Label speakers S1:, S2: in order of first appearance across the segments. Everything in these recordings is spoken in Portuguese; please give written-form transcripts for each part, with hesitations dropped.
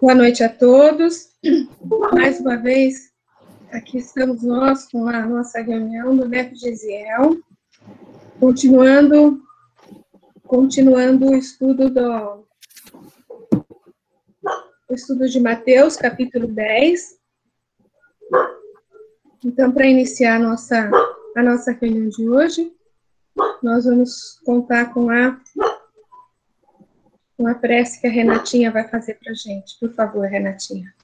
S1: Boa noite a todos. Mais uma vez, aqui estamos nós com a nossa reunião do Neto Gesiel, continuando o estudo de Mateus, capítulo 10. Então, para iniciar a nossa reunião de hoje, nós vamos contar com a prece que a Renatinha vai fazer para a gente. Por favor, Renatinha.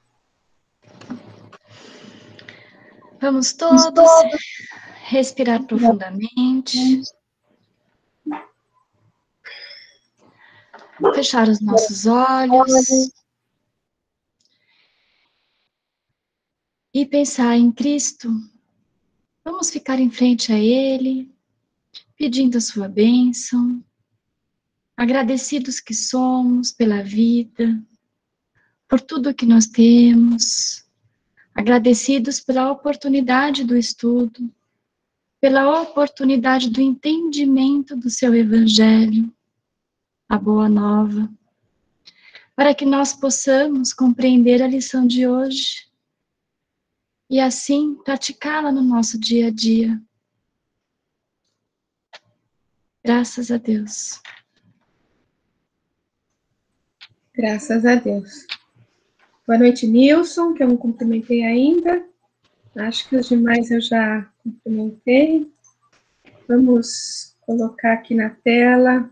S2: Vamos todos respirar profundamente. Fechar os nossos olhos. E pensar em Cristo. Vamos ficar em frente a Ele, pedindo a sua bênção. Agradecidos que somos pela vida, por tudo que nós temos. Agradecidos pela oportunidade do estudo, pela oportunidade do entendimento do seu Evangelho, a Boa Nova, para que nós possamos compreender a lição de hoje e assim praticá-la no nosso dia a dia. Graças a Deus.
S1: Graças a Deus. Boa noite, Nilson, que eu não cumprimentei ainda. Acho que os demais eu já cumprimentei. Vamos colocar aqui na tela.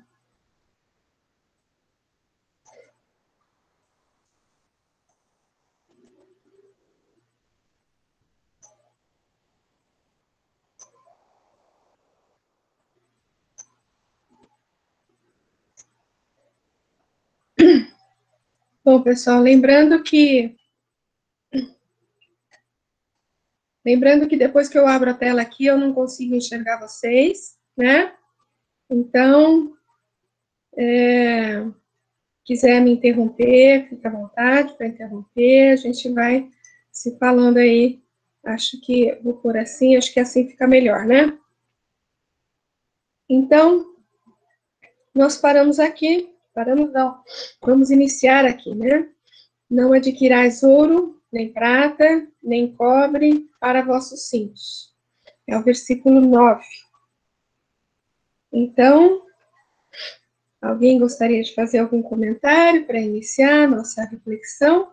S1: Bom, pessoal, lembrando que depois que eu abro a tela aqui, eu não consigo enxergar vocês, né? Então, quiser me interromper, fica à vontade para interromper, a gente vai se falando aí. Acho que vou pôr assim, acho que assim fica melhor, né? Então, nós paramos aqui, vamos iniciar aqui, né? Não adquirais ouro, nem prata, nem cobre para vossos cintos. É o versículo 9. Então, alguém gostaria de fazer algum comentário para iniciar nossa reflexão?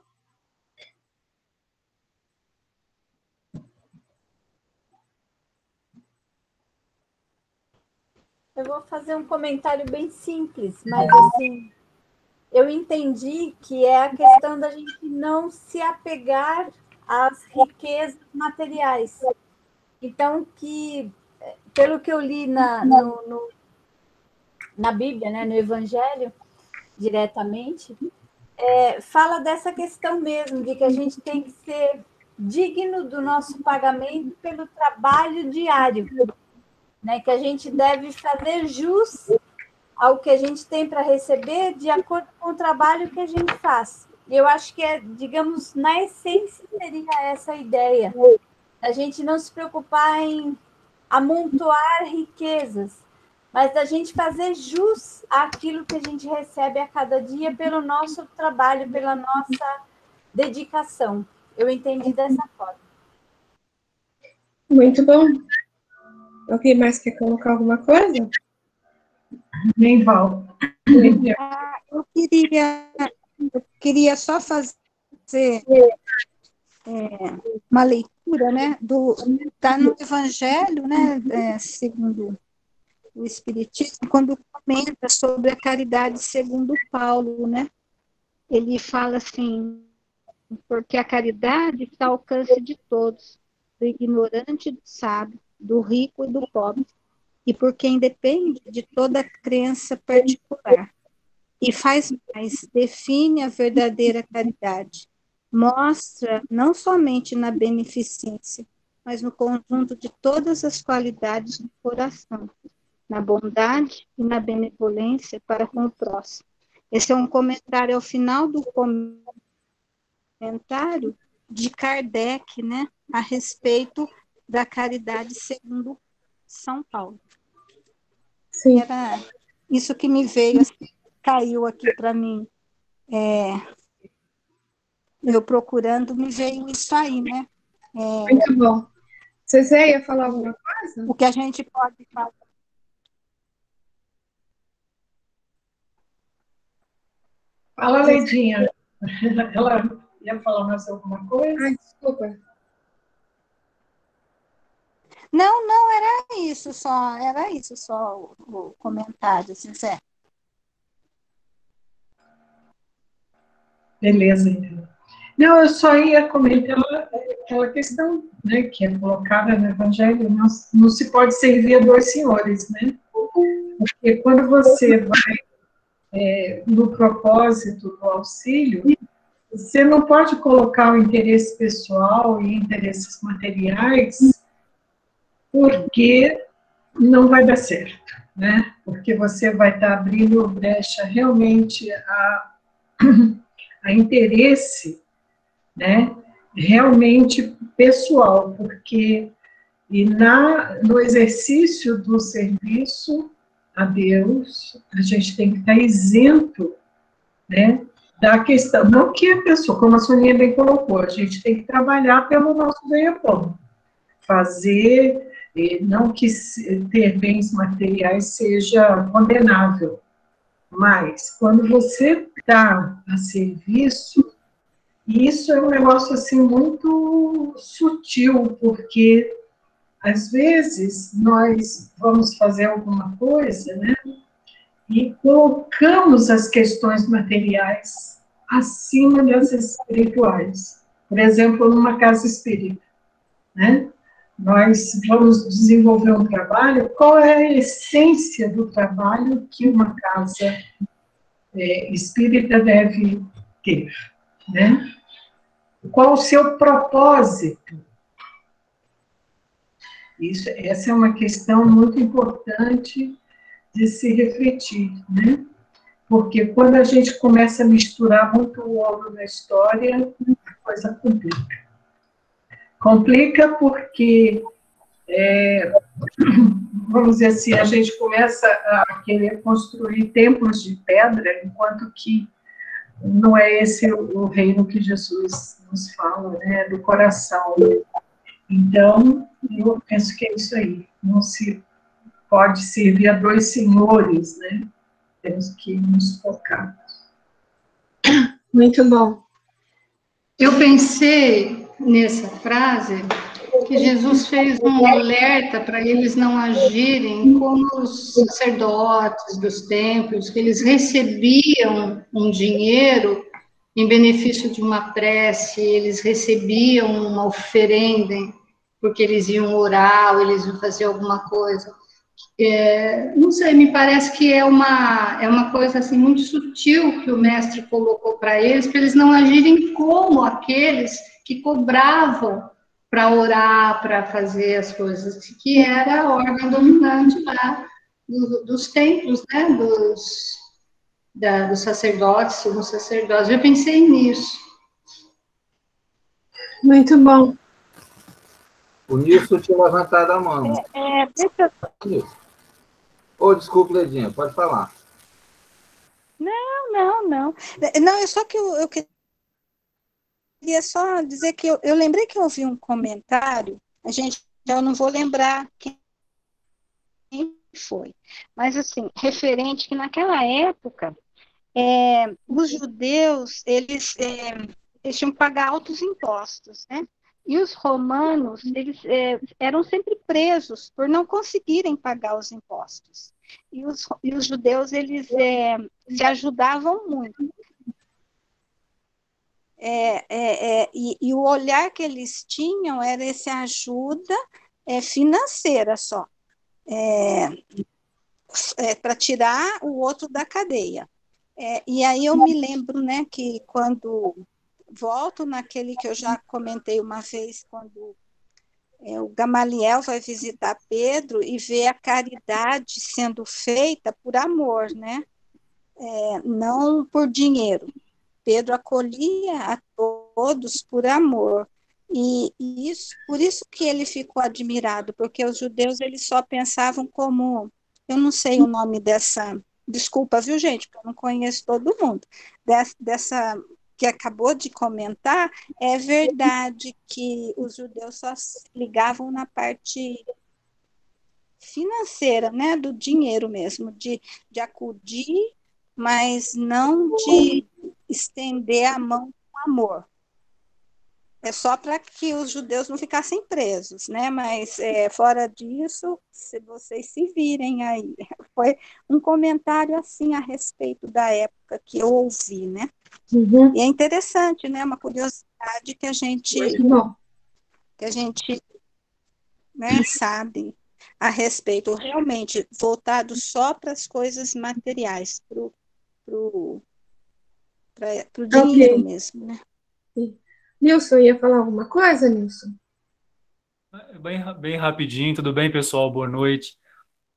S3: Eu vou fazer um comentário bem simples, mas assim, eu entendi que é a questão da gente não se apegar às riquezas materiais. Então, pelo que eu li na Bíblia, né, no Evangelho, diretamente, fala dessa questão mesmo, de que a gente tem que ser digno do nosso pagamento pelo trabalho diário, né, que a gente deve fazer jus ao que a gente tem para receber de acordo com o trabalho que a gente faz. E eu acho que, digamos, na essência seria essa ideia, a gente não se preocupar em amontoar riquezas, mas da gente fazer jus àquilo que a gente recebe a cada dia pelo nosso trabalho, pela nossa dedicação. Eu entendi dessa forma.
S1: Muito bom. Alguém mais quer colocar alguma coisa?
S4: Nem Val.
S5: Eu queria só fazer uma leitura, né, tá no Evangelho, né, segundo o Espiritismo, quando comenta sobre a caridade segundo Paulo, né, ele fala assim, porque a caridade está ao alcance de todos, do ignorante e do sábio, do rico e do pobre, e por quem depende de toda crença particular. E faz mais, define a verdadeira caridade. Mostra não somente na beneficência, mas no conjunto de todas as qualidades do coração, na bondade e na benevolência para com o próximo. Esse é um comentário ao final do comentário de Kardec, né, a respeito da caridade segundo São Paulo.
S1: Sim.
S5: Era isso que me veio, assim, caiu aqui para mim. eu procurando, me veio isso aí, né?
S1: Muito bom. Zezé ia falar alguma coisa?
S5: O que a gente pode fazer.
S4: Fala, Leidinha. Ela ia falar mais alguma coisa?
S1: Ai, desculpa.
S5: Não, era isso só o comentário, Zezé.
S4: Beleza, então. Não, eu só ia comentar aquela questão, né, que é colocada no Evangelho, não se pode servir a dois senhores, né? Porque quando você vai no propósito do auxílio, você não pode colocar o interesse pessoal e interesses materiais, porque não vai dar certo, né? Porque você vai estar abrindo brecha realmente a interesse, né? Realmente pessoal, porque no exercício do serviço a Deus, a gente tem que estar isento, né, da questão, não que a pessoa, como a Soninha bem colocou, a gente tem que trabalhar pelo nosso ganha-pão, fazer, não que ter bens materiais seja condenável, mas quando você está a serviço, isso é um negócio assim muito sutil, porque às vezes nós vamos fazer alguma coisa, né? E colocamos as questões materiais acima das espirituais. Por exemplo, numa casa espírita, né? Nós vamos desenvolver um trabalho, qual é a essência do trabalho que uma casa espírita deve ter, né? Qual o seu propósito? Essa é uma questão muito importante de se refletir, né? Porque quando a gente começa a misturar muito o ouro na história, a coisa complica. Complica porque, vamos dizer assim, a gente começa a querer construir templos de pedra, enquanto que não é esse o reino que Jesus nos fala, né? Do coração. Então, eu penso que é isso aí. Não se pode servir a dois senhores, né? Temos que nos focar.
S1: Muito bom.
S6: Eu pensei nessa frase que Jesus fez um alerta para eles não agirem como os sacerdotes dos templos, que eles recebiam um dinheiro em benefício de uma prece, eles recebiam uma oferenda porque eles iam orar, ou eles iam fazer alguma coisa. Não sei, me parece que é uma coisa assim muito sutil que o mestre colocou para eles não agirem como aqueles que cobravam para orar, para fazer as coisas, que era a ordem dominante lá dos templos, né, dos sacerdotes, dos sacerdotes. Eu pensei nisso.
S1: Muito bom.
S7: O Nilson tinha levantado a mão.
S5: Deixa eu...
S7: Desculpa, Ledinha, pode falar.
S5: Não. Não, é só que eu queria só dizer que eu lembrei que eu ouvi um comentário, eu não vou lembrar quem foi, mas assim, referente que naquela época, os judeus, eles tinham que pagar altos impostos, né? E os romanos, eles eram sempre presos por não conseguirem pagar os impostos. E os judeus, eles se ajudavam muito. E o olhar que eles tinham era essa ajuda financeira só, para tirar o outro da cadeia. E aí eu me lembro, né, que quando volto naquele que eu já comentei uma vez, quando o Gamaliel vai visitar Pedro e vê a caridade sendo feita por amor, né? Não por dinheiro. Pedro acolhia a todos por amor. E por isso que ele ficou admirado, porque os judeus eles só pensavam como, eu não sei o nome dessa, desculpa, viu, gente, porque eu não conheço todo mundo, dessa que acabou de comentar, é verdade que os judeus só se ligavam na parte financeira, né, do dinheiro mesmo, de acudir, mas não de estender a mão com amor. É só para que os judeus não ficassem presos, né? Mas fora disso, se vocês se virem aí, foi um comentário assim a respeito da época que eu ouvi, né?
S1: Uhum.
S5: E é interessante, né? Uma curiosidade que a gente, né, sabe a respeito, realmente voltado só para as coisas materiais, para o dinheiro mesmo, né?
S1: Sim. Nilson, ia falar alguma coisa, Nilson?
S8: Bem rapidinho, tudo bem, pessoal? Boa noite.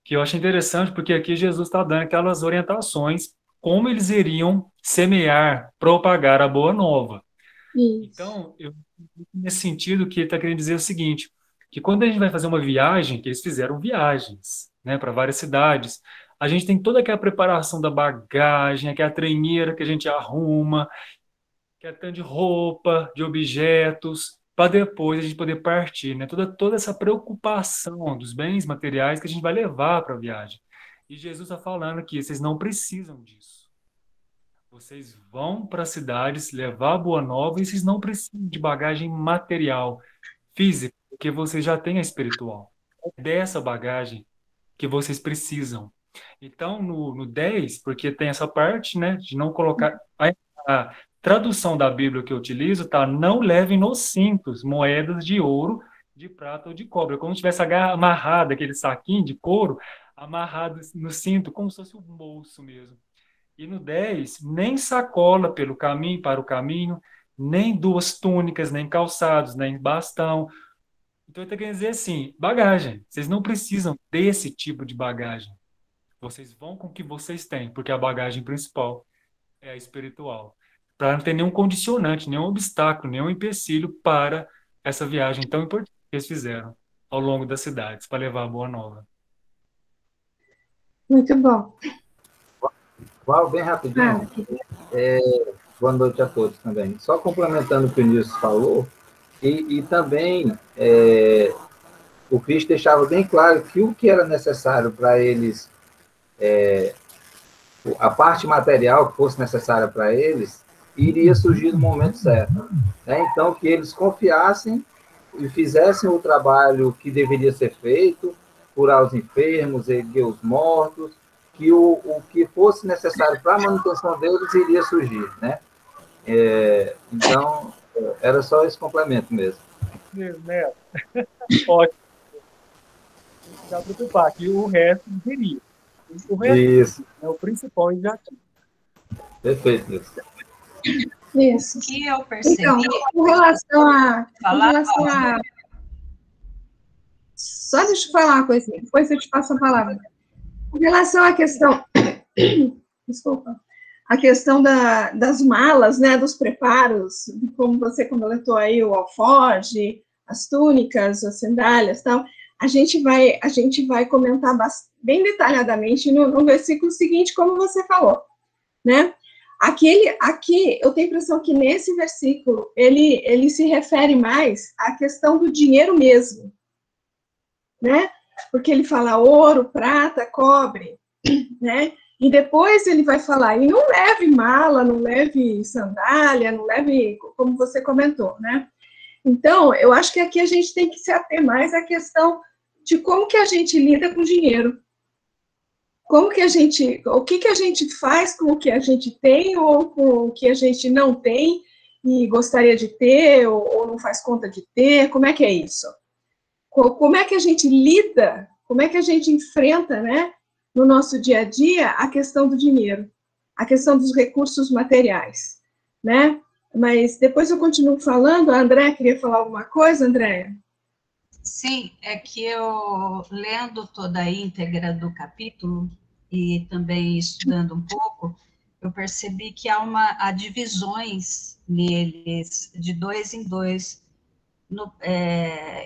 S8: Que eu acho interessante, porque aqui Jesus está dando aquelas orientações, como eles iriam semear, propagar a boa nova.
S1: Isso.
S8: Então, nesse sentido, que ele está querendo dizer o seguinte, que quando a gente vai fazer uma viagem, que eles fizeram viagens, né, para várias cidades, a gente tem toda aquela preparação da bagagem, aquela treinheira que a gente arruma, que é tanto de roupa, de objetos, para depois a gente poder partir, né? Toda essa preocupação dos bens materiais que a gente vai levar para a viagem. E Jesus está falando que vocês não precisam disso. Vocês vão para as cidades levar a boa nova e vocês não precisam de bagagem material, física, porque vocês já têm a espiritual. É dessa bagagem que vocês precisam. Então, no 10, porque tem essa parte, né, de não colocar... A tradução da Bíblia que eu utilizo tá: não levem nos cintos moedas de ouro, de prata ou de cobre. É como se tivesse amarrado aquele saquinho de couro, amarrado no cinto, como se fosse um bolso mesmo. E no 10, nem sacola para o caminho, nem duas túnicas, nem calçados, nem bastão. Então, ele está querendo dizer assim, bagagem. Vocês não precisam desse tipo de bagagem. Vocês vão com o que vocês têm, porque a bagagem principal é a espiritual. Para não ter nenhum condicionante, nenhum obstáculo, nenhum empecilho para essa viagem tão importante que eles fizeram ao longo das cidades, para levar a boa nova.
S1: Muito bom.
S7: Val, bem rapidinho. Boa noite a todos também. Só complementando o que o Nilson falou, e também o Cristo deixava bem claro que o que era necessário para eles, a parte material que fosse necessária para eles, iria surgir no momento certo. Né? Então, que eles confiassem e fizessem o trabalho que deveria ser feito, curar os enfermos, erguer os mortos, que o que fosse necessário para a manutenção deles iria surgir. Né? Então, era só esse complemento mesmo.
S8: Né? Ótimo. Já preocupar que o resto viria. O resto,
S7: isso.
S8: É o principal e já tinha.
S7: Perfeito, isso.
S1: Isso.
S9: O que eu percebi...
S1: Então, com relação a... Só deixa eu falar uma coisinha, depois eu te passo a palavra. Com relação à questão... Desculpa. A questão das malas, né, dos preparos, como você completou aí o alforje, as túnicas, as sandálias e tal, a gente vai comentar bem detalhadamente no versículo seguinte, como você falou, né? Aqui, eu tenho a impressão que nesse versículo, ele se refere mais à questão do dinheiro mesmo, né? Porque ele fala ouro, prata, cobre, né? E depois ele vai falar, e não leve mala, não leve sandália, não leve, como você comentou, né? Então, eu acho que aqui a gente tem que se ater mais à questão de como que a gente lida com dinheiro. O que a gente faz com o que a gente tem ou com o que a gente não tem e gostaria de ter ou não faz conta de ter, como é que é isso? Como é que a gente lida, como é que a gente enfrenta, né, no nosso dia a dia, a questão do dinheiro, a questão dos recursos materiais, né? Mas depois eu continuo falando. A Andréa queria falar alguma coisa, Andréa?
S9: Sim, é que eu, lendo toda a íntegra do capítulo e também estudando um pouco, eu percebi que há divisões neles, de 2 em 2,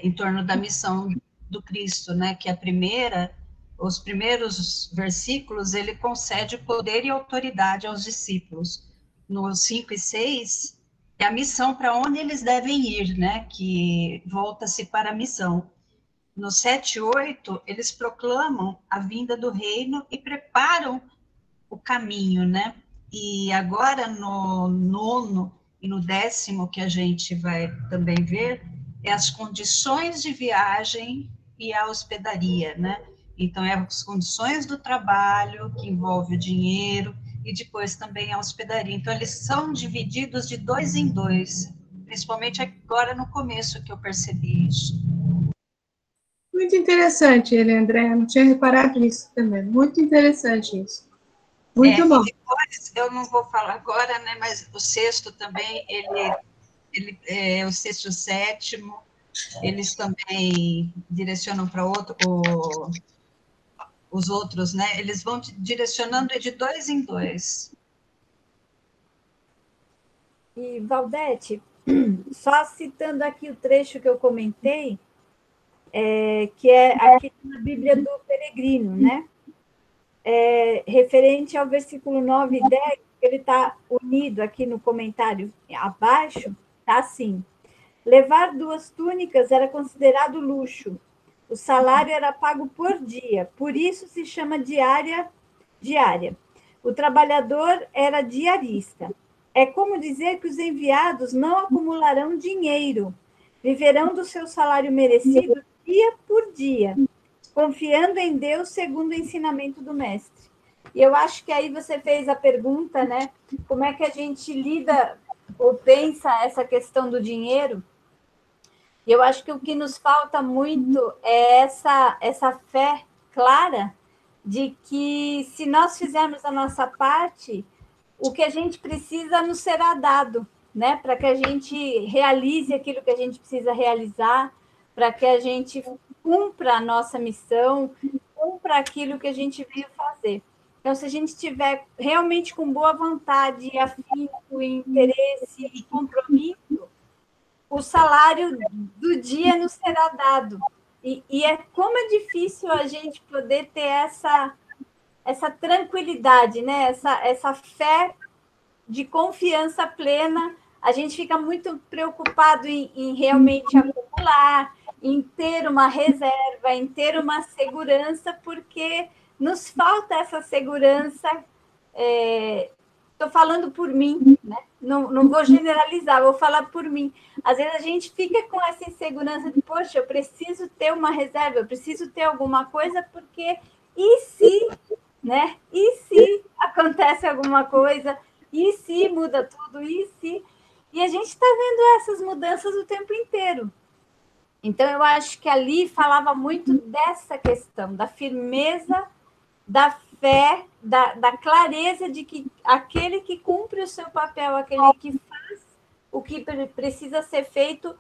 S9: em torno da missão do Cristo, né? Que os primeiros versículos, ele concede poder e autoridade aos discípulos, no 5 e 6, é a missão para onde eles devem ir, né? Que volta-se para a missão. No 7 e 8, eles proclamam a vinda do reino e preparam o caminho, né? E agora, no 9º e no 10º, que a gente vai também ver, é as condições de viagem e a hospedaria, né? Então, é as condições do trabalho, que envolve o dinheiro, e depois também a hospedaria. Então, eles são divididos de 2 em 2, principalmente agora no começo que eu percebi isso.
S1: Muito interessante, ele, André. Não tinha reparado nisso também. Muito interessante isso. Muito bom.
S9: E depois, eu não vou falar agora, né? Mas o 6º também, ele é o 6º e o 7º, eles também direcionam para os outros, né? Eles vão direcionando de 2 em 2.
S3: E, Valdete, só citando aqui o trecho que eu comentei, que é aqui na Bíblia do Peregrino, né? Referente ao versículo 9 e 10, ele está unido aqui no comentário abaixo, está assim: levar 2 túnicas era considerado luxo. O salário era pago por dia, por isso se chama diária. O trabalhador era diarista. É como dizer que os enviados não acumularão dinheiro, viverão do seu salário merecido dia por dia, confiando em Deus segundo o ensinamento do mestre. E eu acho que aí você fez a pergunta, né? Como é que a gente lida ou pensa essa questão do dinheiro? E eu acho que o que nos falta muito é essa fé clara de que, se nós fizermos a nossa parte, o que a gente precisa nos será dado, né? Para que a gente realize aquilo que a gente precisa realizar, para que a gente cumpra a nossa missão, cumpra aquilo que a gente veio fazer. Então, se a gente estiver realmente com boa vontade, afinco, interesse e compromisso, o salário do dia nos será dado. E como é difícil a gente poder ter essa tranquilidade, né? Essa fé de confiança plena. A gente fica muito preocupado em realmente acumular, em ter uma reserva, em ter uma segurança, porque nos falta essa segurança. Estou falando por mim, né? Não vou generalizar, vou falar por mim. Às vezes a gente fica com essa insegurança de, poxa, eu preciso ter uma reserva, eu preciso ter alguma coisa, porque e se, né? E se acontece alguma coisa? E se muda tudo? E se? E a gente está vendo essas mudanças o tempo inteiro. Então, eu acho que ali falava muito dessa questão, da firmeza, da fé, da clareza de que aquele que cumpre o seu papel, aquele que faz o que precisa ser feito,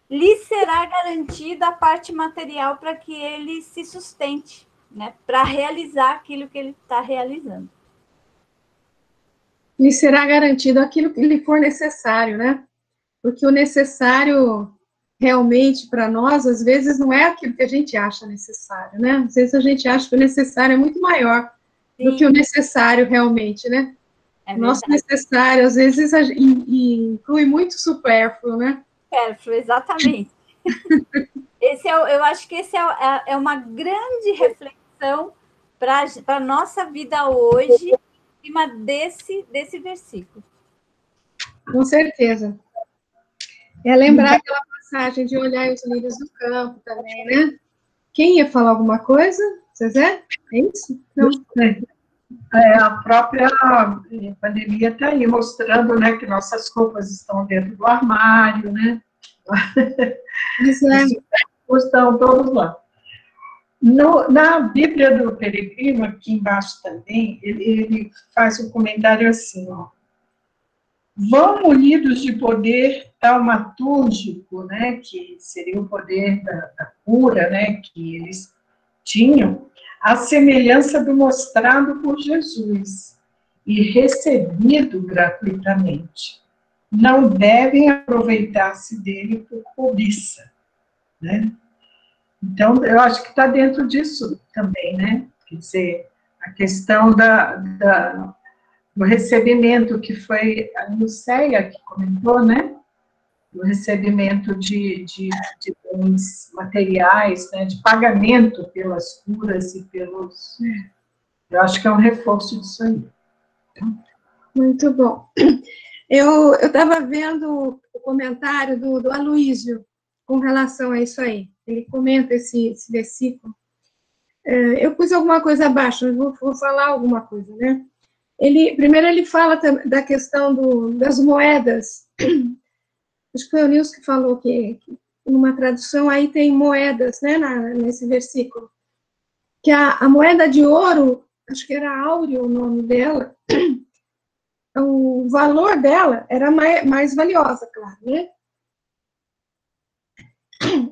S3: lhe será garantida a parte material para que ele se sustente, né? Para realizar aquilo que ele está realizando.
S1: Lhe será garantido aquilo que lhe for necessário, né? Porque o necessário realmente para nós, às vezes, não é aquilo que a gente acha necessário, né? Às vezes a gente acha que o necessário é muito maior do que o necessário realmente, né? Nosso necessário, às vezes, inclui muito supérfluo, né?
S3: Supérfluo, exatamente. Eu acho que esse é uma grande reflexão para a nossa vida hoje, em cima desse versículo.
S1: Com certeza. É lembrar aquela passagem de olhar os lírios do campo também, né? Quem ia falar alguma coisa? Zezé? É isso? Não.
S4: A própria pandemia está aí mostrando, né, que nossas roupas estão dentro do armário, né? Estão todos lá. Na Bíblia do Peregrino, aqui embaixo também, ele faz um comentário assim, ó: vão munidos de poder taumatúrgico, né, que seria o poder da cura, né, que eles tinham, a semelhança do mostrado por Jesus e recebido gratuitamente. Não devem aproveitar-se dele por cobiça, né? Então, eu acho que está dentro disso também, né? Quer dizer, a questão o recebimento que foi a Lucéia que comentou, né? O recebimento de bens materiais, né? De pagamento pelas curas e pelos... Eu acho que é um reforço disso aí.
S1: Muito bom. Eu estava vendo o comentário do Aloísio com relação a isso aí. Ele comenta esse versículo. Eu pus alguma coisa abaixo, mas vou falar alguma coisa, né? Primeiro ele fala da questão das moedas. Acho que foi o Nilson que falou que numa tradução aí tem moedas, né, nesse versículo. Que a moeda de ouro, acho que era áureo o nome dela, o valor dela era mais valiosa, claro, né?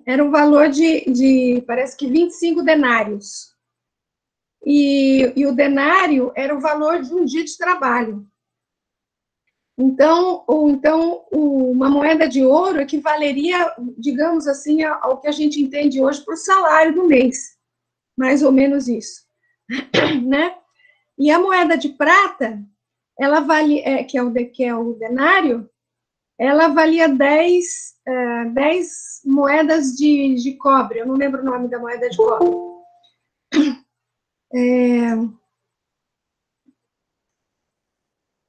S1: Era um valor de parece que 25 denários. E o denário era o valor de um dia de trabalho. Então, uma moeda de ouro equivaleria, digamos assim, ao que a gente entende hoje por salário do mês. Mais ou menos isso. Né? E a moeda de prata, ela valia, que é o denário, ela valia 10 moedas de cobre. Eu não lembro o nome da moeda de cobre.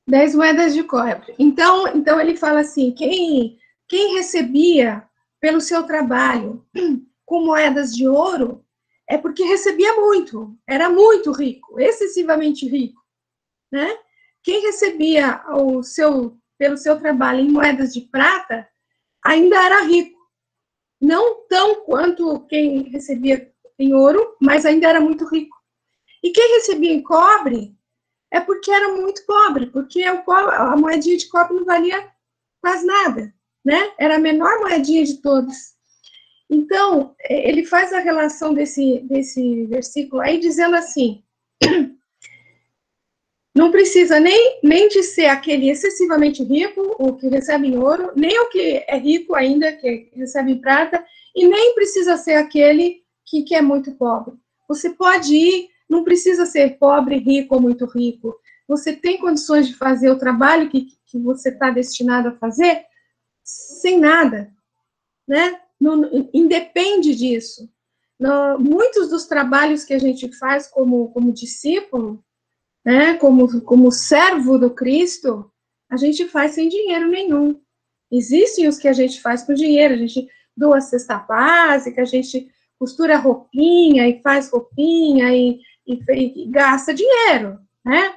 S1: 10 moedas de cobre. Então ele fala assim, quem recebia pelo seu trabalho com moedas de ouro é porque recebia muito, era muito rico, excessivamente rico, né? Quem recebia pelo seu trabalho em moedas de prata ainda era rico. Não tão quanto quem recebia em ouro, mas ainda era muito rico. E quem recebia em cobre é porque era muito pobre, porque a moedinha de cobre não valia quase nada, né? Era a menor moedinha de todas. Então, ele faz a relação desse versículo aí, dizendo assim, não precisa nem de ser aquele excessivamente rico, o que recebe em ouro, nem o que é rico ainda, que recebe em prata, e nem precisa ser aquele que é muito pobre. Você pode ir, não precisa ser pobre, rico ou muito rico. Você tem condições de fazer o trabalho que você está destinado a fazer sem nada, né? Não, independe disso. Muitos dos trabalhos que a gente faz como discípulo, né, como servo do Cristo, a gente faz sem dinheiro nenhum. Existem os que a gente faz com dinheiro, a gente doa cesta básica, a gente costura roupinha e faz roupinha e gasta dinheiro, né?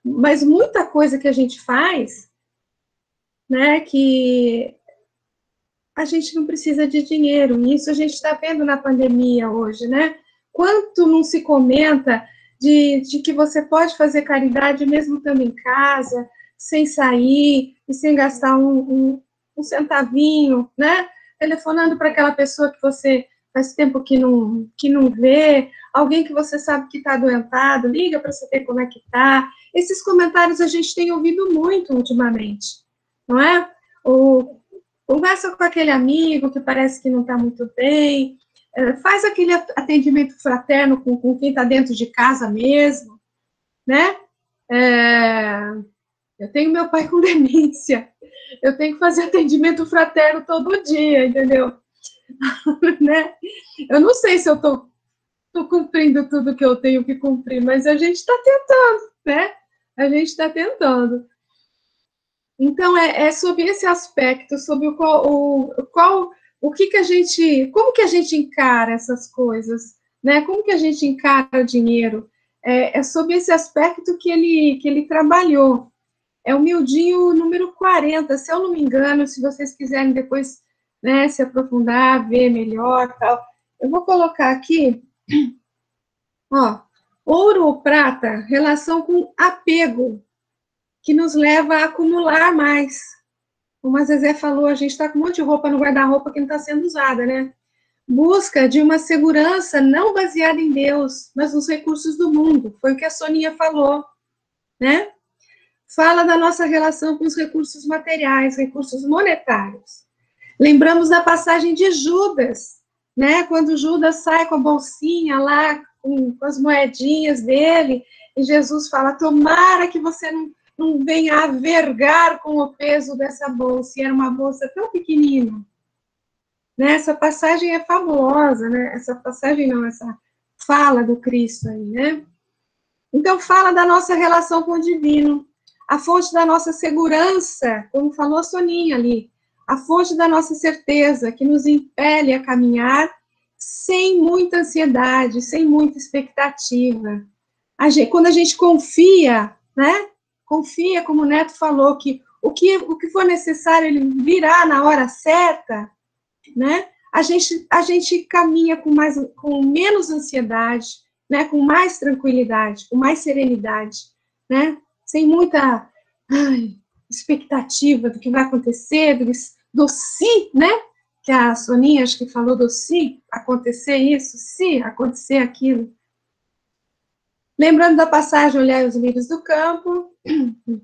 S1: Mas muita coisa que a gente faz, né, que a gente não precisa de dinheiro. Isso a gente está vendo na pandemia hoje, né? Quanto não se comenta de que você pode fazer caridade mesmo estando em casa, sem sair e sem gastar um centavinho, né? Telefonando para aquela pessoa que você faz tempo que não vê, alguém que você sabe que está adoentado, liga para saber como é que está. Esses comentários a gente tem ouvido muito ultimamente, não é? Conversa com aquele amigo que parece que não está muito bem, faz aquele atendimento fraterno com quem está dentro de casa mesmo, né? Eu tenho meu pai com demência, eu tenho que fazer atendimento fraterno todo dia, entendeu? Né? Eu não sei se eu estou cumprindo tudo que eu tenho que cumprir, mas a gente está tentando, né? A gente está tentando. Então, é sobre esse aspecto, sobre como que a gente encara essas coisas, né? Como que a gente encara o dinheiro? É sobre esse aspecto que ele trabalhou. É o miudinho número 40, se eu não me engano, se vocês quiserem depois, né, se aprofundar, ver melhor, tal. Eu vou colocar aqui, ó, ouro ou prata, relação com apego, que nos leva a acumular mais. Como a Zezé falou, a gente está com um monte de roupa no guarda-roupa que não está sendo usada, né? Busca de uma segurança não baseada em Deus, mas nos recursos do mundo. Foi o que a Soninha falou, né? Fala da nossa relação com os recursos materiais, recursos monetários. Lembramos da passagem de Judas, né? Quando Judas sai com a bolsinha lá, com as moedinhas dele, E Jesus fala, tomara que você não venha a vergar com o peso dessa bolsa. E era uma bolsa tão pequenina. Né? Essa passagem é fabulosa, né? Essa passagem não, essa fala do Cristo aí, né? Então, fala da nossa relação com o divino, a fonte da nossa segurança, como falou a Soninha ali, a fonte da nossa certeza, que nos impele a caminhar sem muita ansiedade, sem muita expectativa. Quando a gente confia, né? Confia, como o Neto falou, que o que for necessário, ele virá na hora certa, né? A gente caminha com menos ansiedade, né? Com mais tranquilidade, com mais serenidade, né? Sem muita expectativa do que vai acontecer, do se, né? Que a Soninha acho que falou do se acontecer isso, se acontecer aquilo. Lembrando da passagem Olhai os Lírios do Campo,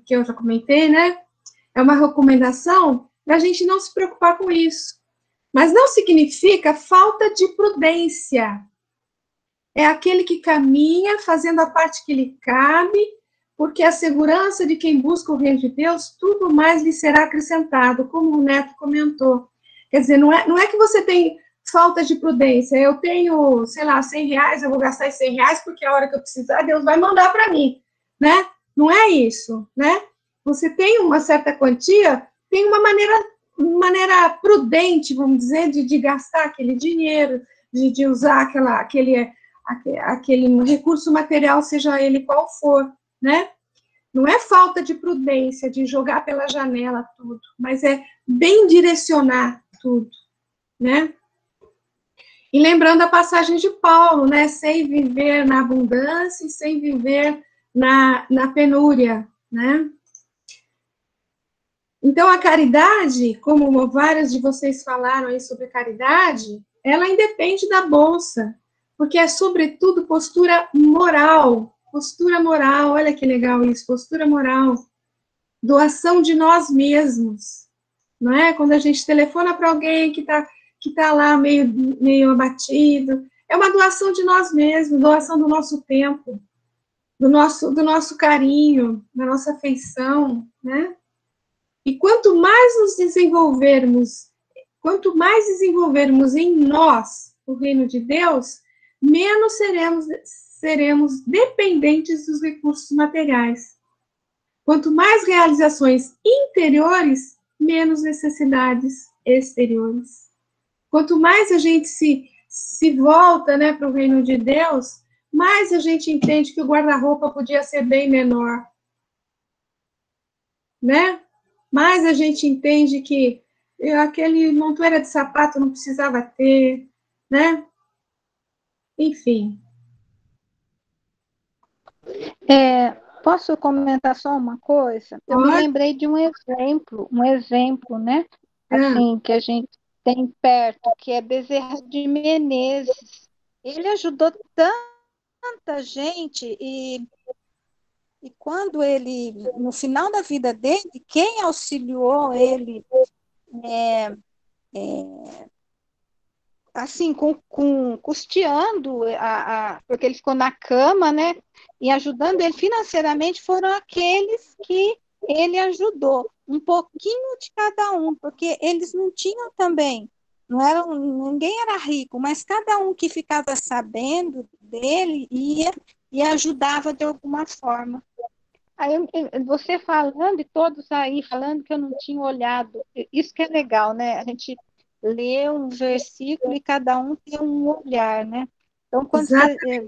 S1: que eu já comentei, né? É uma recomendação da gente não se preocupar com isso. Mas não significa falta de prudência. É aquele que caminha fazendo a parte que lhe cabe, porque a segurança de quem busca o reino de Deus, tudo mais lhe será acrescentado, como o Neto comentou. Quer dizer, não é que você tem falta de prudência. Eu tenho, sei lá, R$100, eu vou gastar esses R$100 porque a hora que eu precisar, Deus vai mandar para mim, né? Não é isso, né? Você tem uma certa quantia, tem uma maneira prudente, vamos dizer, de gastar aquele dinheiro, de usar aquele recurso material, seja ele qual for, né? Não é falta de prudência, de jogar pela janela tudo, mas é bem direcionar tudo, né? E lembrando a passagem de Paulo, né? Sem viver na abundância e sem viver na penúria, né? Então, a caridade, como vários de vocês falaram aí sobre caridade, ela independe da bolsa, porque é, sobretudo, postura moral. Postura moral, olha que legal isso, postura moral. Doação de nós mesmos, não é? Quando a gente telefona para alguém que tá lá meio abatido, é uma doação de nós mesmos, doação do nosso tempo, do nosso carinho, da nossa afeição, né? E quanto mais desenvolvermos em nós o reino de Deus, menos seremos dependentes dos recursos materiais. Quanto mais realizações interiores, menos necessidades exteriores. Quanto mais a gente se volta, né, para o reino de Deus, mais a gente entende que o guarda-roupa podia ser bem menor, né? Mais a gente entende que aquele montoeira de sapato não precisava ter, né? Enfim.
S5: Posso comentar só uma coisa? Eu me lembrei de um exemplo, né? Assim, que a gente tem perto, que é Bezerra de Menezes. Ele ajudou tanta gente e quando ele, no final da vida dele, quem auxiliou ele, assim, custeando, porque ele ficou na cama, né, e ajudando ele financeiramente, foram aqueles que ele ajudou, um pouquinho de cada um, porque eles não tinham também, ninguém era rico, mas cada um que ficava sabendo dele ia e ajudava de alguma forma. Aí você falando e todos aí falando que eu não tinha olhado, isso que é legal, né? A gente lê um versículo e cada um tem um olhar, né? Então, quando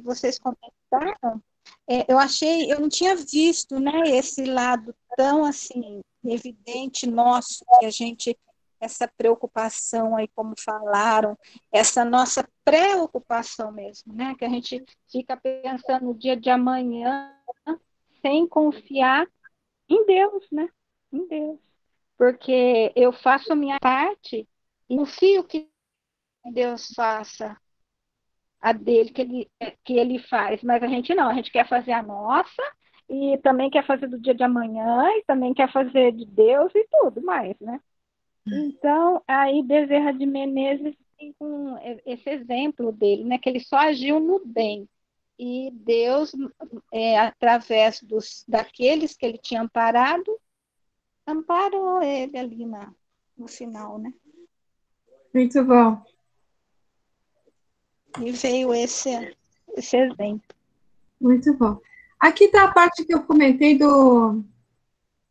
S5: vocês comentaram, eu não tinha visto, né, esse lado tão assim evidente nosso, que a gente, essa preocupação aí, como falaram, essa nossa preocupação mesmo, né? Que a gente fica pensando no dia de amanhã, sem confiar em Deus, né? Em Deus. Porque eu faço a minha parte e confio que Deus faça a dele, que ele faz. Mas a gente não, a gente quer fazer a nossa e também quer fazer do dia de amanhã e também quer fazer de Deus e tudo mais, né? Então, aí Bezerra de Menezes tem esse exemplo dele, né? Que ele só agiu no bem. e Deus, através daqueles que ele tinha amparado, amparou ele ali no final, né?
S1: Muito bom.
S5: E veio esse exemplo.
S1: Muito bom. Aqui está a parte que eu comentei que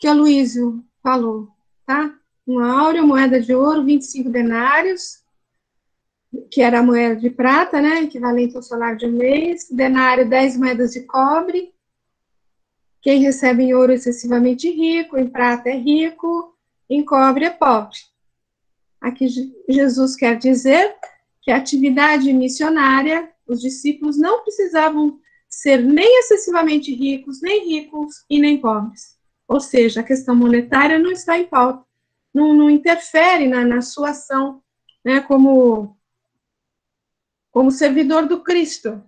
S1: o Luísio falou, tá? Uma áurea, moeda de ouro, 25 denários, que era a moeda de prata, né? Equivalente ao salário de um mês. Denário, 10 moedas de cobre. Quem recebe em ouro é excessivamente rico, em prata é rico, em cobre é pobre. Aqui Jesus quer dizer que a atividade missionária, os discípulos não precisavam ser nem excessivamente ricos, nem ricos e nem pobres. Ou seja, a questão monetária não está em pauta, não interfere na sua ação, né, como servidor do Cristo.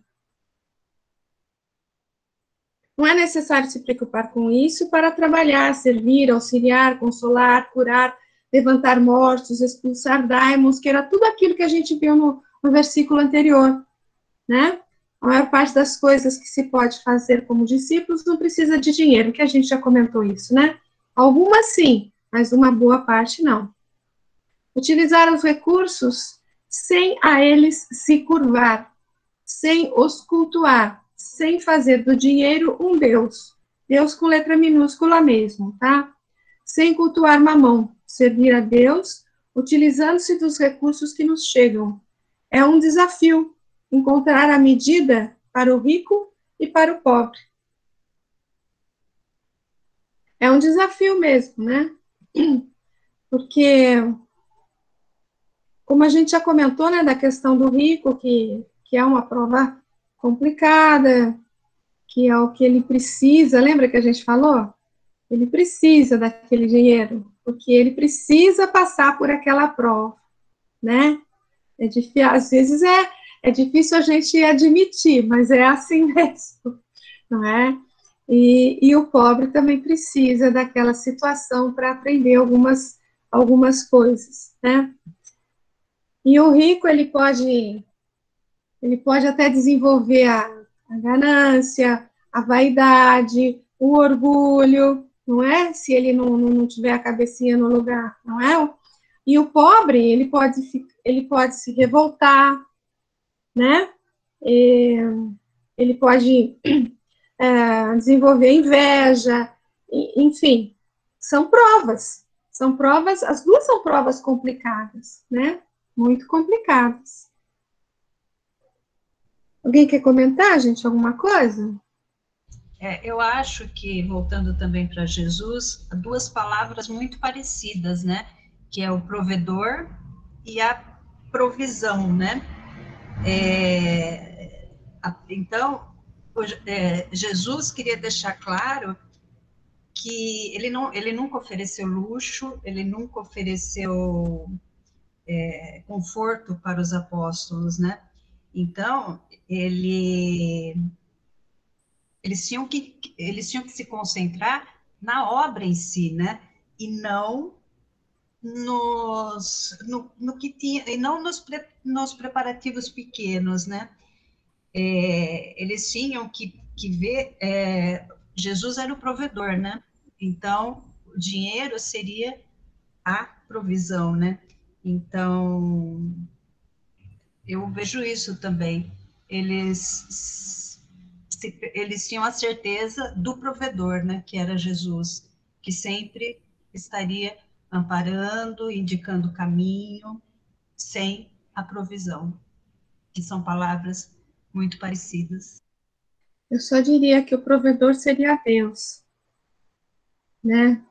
S1: Não é necessário se preocupar com isso para trabalhar, servir, auxiliar, consolar, curar, levantar mortos, expulsar daimons, que era tudo aquilo que a gente viu no versículo anterior, né? A maior parte das coisas que se pode fazer como discípulos não precisa de dinheiro, que a gente já comentou isso, né? Algumas sim, mas uma boa parte não. Utilizar os recursos sem a eles se curvar, sem os cultuar, sem fazer do dinheiro um Deus. Deus com letra minúscula mesmo, tá? Sem cultuar mamão, servir a Deus, utilizando-se dos recursos que nos chegam. É um desafio encontrar a medida para o rico e para o pobre. É um desafio mesmo, né? Porque, como a gente já comentou, né, da questão do rico, que é uma prova complicada, que é o que ele precisa, lembra que a gente falou? Ele precisa daquele dinheiro, porque ele precisa passar por aquela prova, né? É difícil, às vezes é difícil a gente admitir, mas é assim mesmo, não é? E o pobre também precisa daquela situação para aprender algumas coisas, né? E o rico, ele pode até desenvolver a ganância, a vaidade, o orgulho, não é? Se ele não tiver a cabecinha no lugar, não é? E o pobre, ele pode se revoltar, né? Ele pode desenvolver inveja, enfim, são provas, as duas são provas complicadas, né? Muito complicadas. Alguém quer comentar, gente, alguma coisa?
S9: Eu acho que, voltando também para Jesus, duas palavras muito parecidas, né? Que é o provedor e a provisão, né? Então, Jesus queria deixar claro que ele nunca ofereceu luxo, ele nunca ofereceu conforto para os apóstolos, né? Então, eles tinham que se concentrar na obra em si, né? E não no que tinha, e não nos preparativos pequenos, né? Eles tinham que ver, Jesus era o provedor, né? Então, o dinheiro seria a provisão, né? Então, eu vejo isso também. Eles tinham a certeza do provedor, né? Que era Jesus, que sempre estaria amparando, indicando o caminho, sem a provisão, que são palavras muito parecidas.
S1: Eu só diria que o provedor seria Deus, né?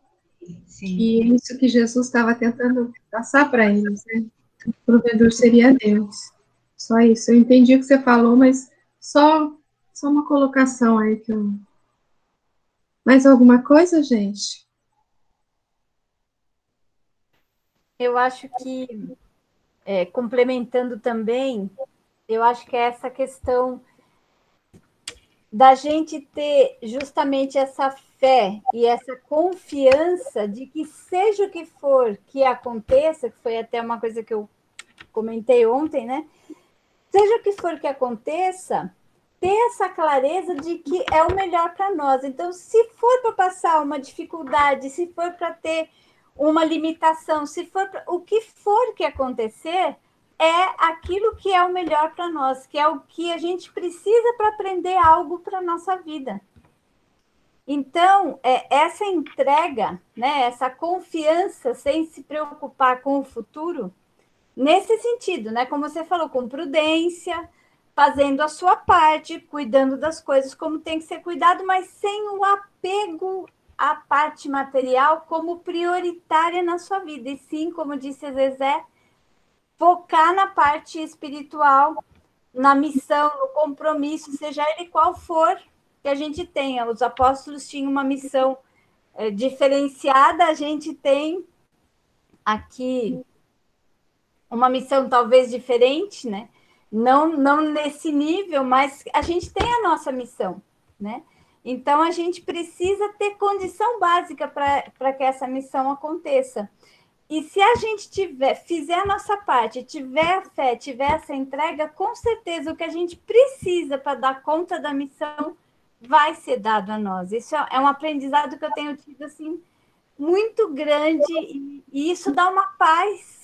S9: Sim.
S1: E é isso que Jesus estava tentando passar para eles, né? O provedor seria Deus. Só isso. Eu entendi o que você falou, mas só uma colocação aí que eu... Mais alguma coisa, gente?
S3: Eu acho que, complementando também, eu acho que é essa questão da gente ter justamente essa fé e essa confiança de que seja o que for que aconteça, que foi até uma coisa que eu comentei ontem, né? Seja o que for que aconteça, ter essa clareza de que é o melhor para nós. Então, se for para passar uma dificuldade, se for para ter uma limitação, se for o que for que acontecer, é aquilo que é o melhor para nós, que é o que a gente precisa para aprender algo para a nossa vida. Então, essa entrega, né, essa confiança sem se preocupar com o futuro, nesse sentido, né, como você falou, com prudência, fazendo a sua parte, cuidando das coisas como tem que ser cuidado, mas sem o apego à parte material como prioritária na sua vida. E sim, como disse a Zezé, focar na parte espiritual, na missão, no compromisso, seja ele qual for que a gente tenha. Os apóstolos tinham uma missão diferenciada, a gente tem aqui uma missão talvez diferente, né? Não nesse nível, mas a gente tem a nossa missão, né? Então, a gente precisa ter condição básica para que essa missão aconteça. E se a gente fizer a nossa parte, tiver a fé, tiver essa entrega, com certeza o que a gente precisa para dar conta da missão vai ser dado a nós. Isso é um aprendizado que eu tenho tido, assim, muito grande, e isso dá uma paz.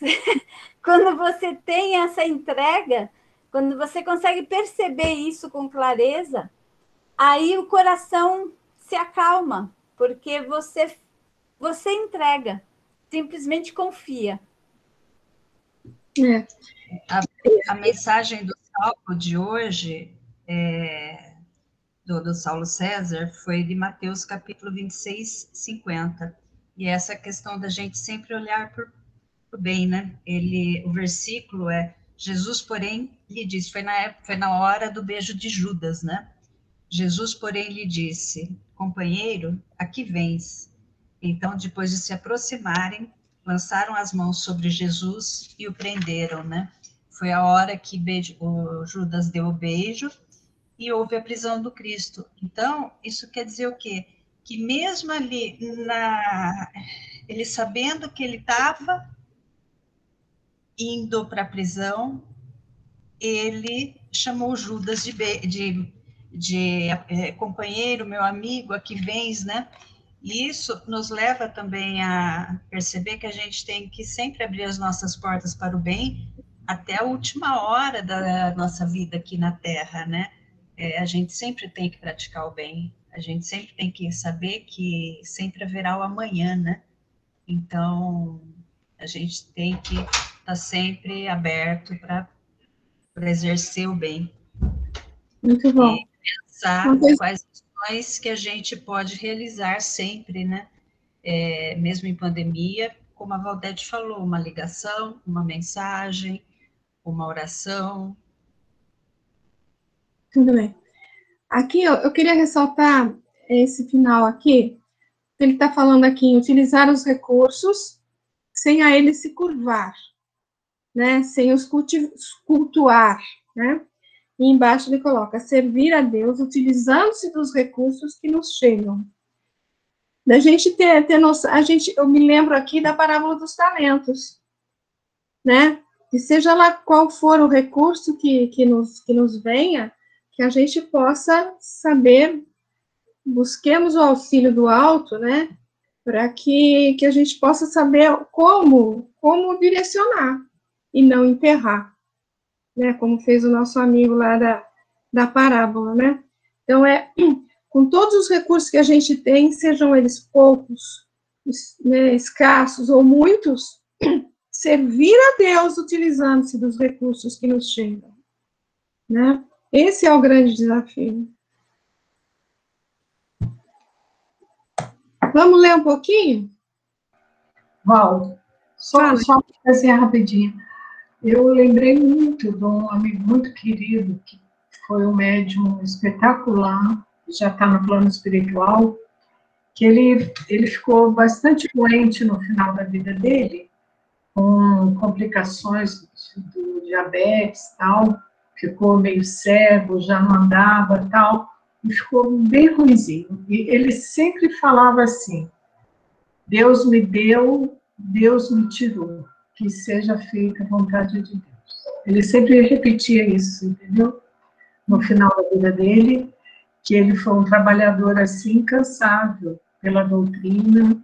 S3: Quando você tem essa entrega, quando você consegue perceber isso com clareza, aí o coração se acalma, porque você entrega, simplesmente confia.
S9: A mensagem do Salmo de hoje, do Saulo César, foi de Mateus capítulo 26, 50. E essa questão da gente sempre olhar para o bem, né? O versículo é: Jesus, porém, lhe disse, foi na hora do beijo de Judas, né? Jesus, porém, lhe disse: companheiro, aqui vens. Então, depois de se aproximarem, lançaram as mãos sobre Jesus e o prenderam, né? Foi a hora que o Judas deu o beijo e houve a prisão do Cristo. Então, isso quer dizer o quê? Que mesmo ali, ele sabendo que ele estava indo para a prisão, ele chamou Judas de companheiro, meu amigo, aqui vens, né? E isso nos leva também a perceber que a gente tem que sempre abrir as nossas portas para o bem até a última hora da nossa vida aqui na Terra, né? A gente sempre tem que praticar o bem, a gente sempre tem que saber que sempre haverá o amanhã, né? Então, a gente tem que estar sempre aberto para exercer o bem.
S1: Muito bom.
S9: E pensar quais ações que a gente pode realizar sempre, né? Mesmo em pandemia, como a Valdete falou, uma ligação, uma mensagem, uma oração.
S1: Tudo bem. Aqui, eu queria ressaltar esse final aqui. Ele está falando aqui em utilizar os recursos sem a eles se curvar, né? Sem os cultuar, né? E embaixo ele coloca, servir a Deus utilizando-se dos recursos que nos chegam. Da gente ter noção, eu me lembro aqui da parábola dos talentos, né? E seja lá qual for o recurso que nos venha, que a gente possa saber, busquemos o auxílio do alto, né? Para que a gente possa saber como direcionar e não enterrar, né? Como fez o nosso amigo lá da parábola, né? Então, com todos os recursos que a gente tem, sejam eles poucos, né, escassos ou muitos, servir a Deus utilizando-se dos recursos que nos chegam, né? Esse é o grande desafio. Vamos ler um pouquinho?
S4: Val, só fazer rapidinho. Eu lembrei muito de um amigo muito querido, que foi um médium espetacular, já está no plano espiritual, que ele ficou bastante doente no final da vida dele, com complicações do diabetes e tal, ficou meio cego, já não andava e tal, e ficou bem ruimzinho. E ele sempre falava assim: Deus me deu, Deus me tirou, que seja feita a vontade de Deus. Ele sempre repetia isso, entendeu? no final da vida dele, que ele foi um trabalhador assim incansável pela doutrina,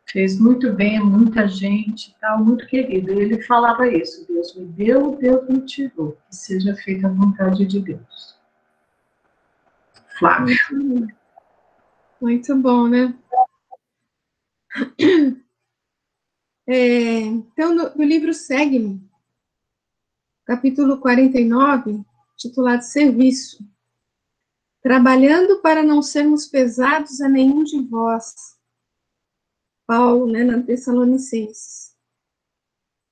S4: fez muito bem a muita gente, tal, muito querido. E ele falava isso: Deus me deu, Deus me tirou, que seja feita a vontade de Deus. Flávio.
S1: Muito bom, né? Então, no livro Segue-me, capítulo 49, titulado Serviço. Trabalhando para não sermos pesados a nenhum de vós. Paulo, né, na Tessalonicenses.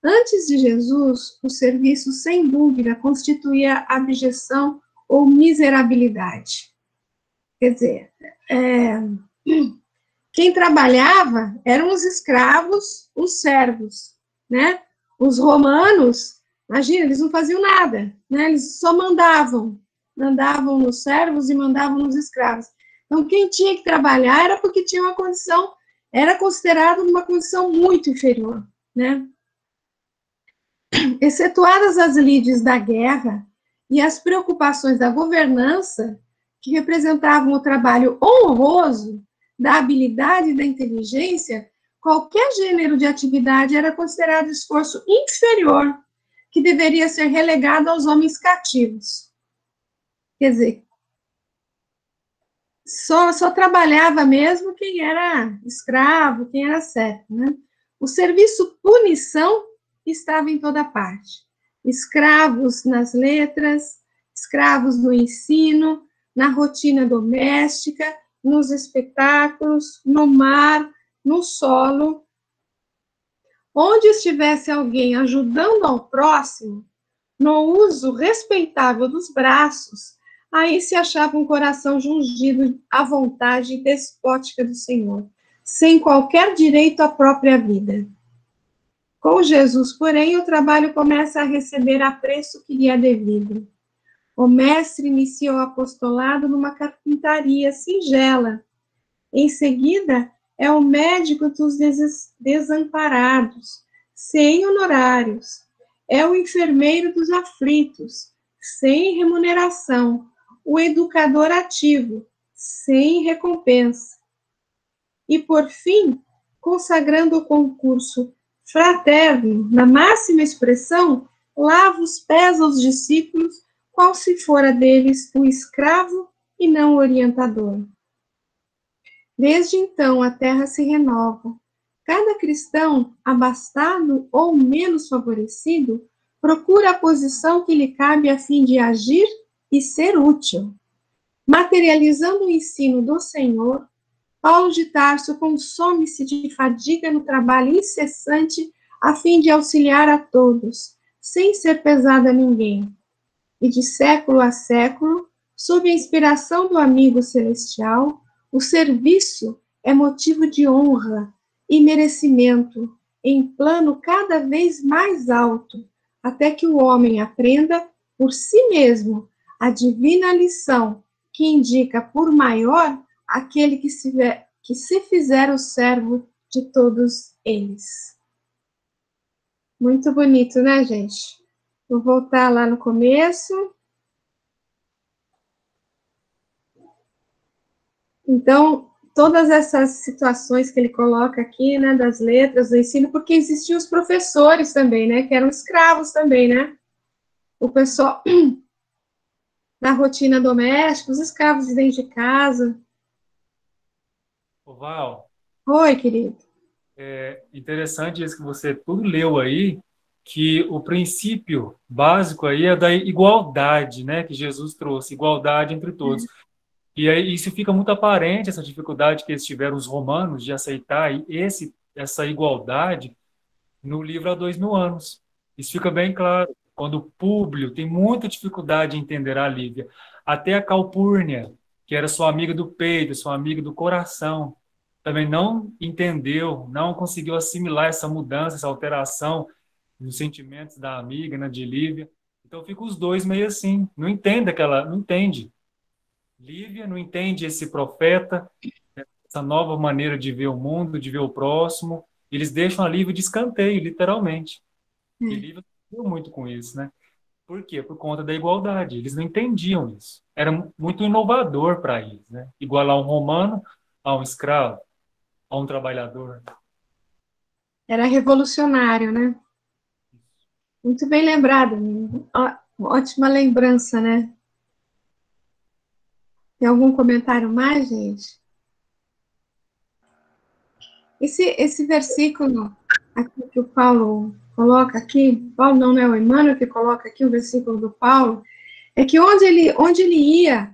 S1: Antes de Jesus, o serviço, sem dúvida, constituía abjeção ou miserabilidade. Quer dizer, quem trabalhava eram os escravos, os servos, né? Os romanos, imagina, eles não faziam nada, né? Eles só mandavam nos servos e mandavam nos escravos. Então, quem tinha que trabalhar era porque tinha uma condição, era considerado uma condição muito inferior, né? Excetuadas as lides da guerra e as preocupações da governança, que representavam o trabalho honroso da habilidade e da inteligência, qualquer gênero de atividade era considerado esforço inferior, que deveria ser relegado aos homens cativos. Quer dizer, só trabalhava mesmo quem era escravo, quem era servo, né? O serviço punição estava em toda parte. Escravos nas letras, escravos no ensino, na rotina doméstica, nos espetáculos, no mar, no solo. Onde estivesse alguém ajudando ao próximo, no uso respeitável dos braços, aí se achava um coração jungido à vontade despótica do Senhor, sem qualquer direito à própria vida. Com Jesus, porém, o trabalho começa a receber apreço que lhe é devido. O mestre inicia o apostolado numa carpintaria singela. Em seguida, é o médico dos desamparados, sem honorários. É o enfermeiro dos aflitos, sem remuneração. O educador ativo, sem recompensa. E, por fim, consagrando o concurso fraterno, na máxima expressão, lava os pés aos discípulos, qual se fora deles o escravo e não o orientador. Desde então, a terra se renova. Cada cristão, abastado ou menos favorecido, procura a posição que lhe cabe a fim de agir e ser útil. Materializando o ensino do Senhor, Paulo de Tarso consome-se de fadiga no trabalho incessante a fim de auxiliar a todos, sem ser pesado a ninguém. E de século a século, sob a inspiração do amigo celestial, o serviço é motivo de honra e merecimento em plano cada vez mais alto, até que o homem aprenda por si mesmo a divina lição que indica por maior aquele que se fizer o servo de todos eles. Muito bonito, né, gente? Vou voltar lá no começo. Então, todas essas situações que ele coloca aqui, né, das letras, do ensino, porque existiam os professores também, né, que eram escravos também, né? O pessoal da rotina doméstica, os escravos de dentro de casa.
S8: Ô, Val,
S1: Oi, querido.
S8: é interessante isso que você tudo leu aí, que o princípio básico aí é da igualdade, né, que Jesus trouxe, igualdade entre todos. E aí isso fica muito aparente, essa dificuldade que eles tiveram, os romanos, de aceitar essa igualdade no livro há 2000 anos. Isso fica bem claro. Quando o Públio tem muita dificuldade em entender a Lívia. Até a Calpurnia, que era sua amiga do peito, sua amiga do coração, também não entendeu, não conseguiu assimilar essa mudança, essa alteração nos sentimentos da amiga, né, de Lívia. Então fica os dois meio assim, não entende. Lívia não entende esse profeta, essa nova maneira de ver o mundo, de ver o próximo. Eles deixam a Lívia de escanteio, literalmente. E Lívia sofreu muito com isso, né? Por quê? Por conta da igualdade. Eles não entendiam isso. Era muito inovador para eles, né? Igualar um romano a um escravo, a um trabalhador.
S1: Era revolucionário, né? Muito bem lembrado. Ótima lembrança, né? Tem algum comentário mais, gente? Esse versículo aqui que o Paulo coloca aqui, Paulo não é o Emmanuel que coloca aqui o versículo do Paulo, é que onde ele ia,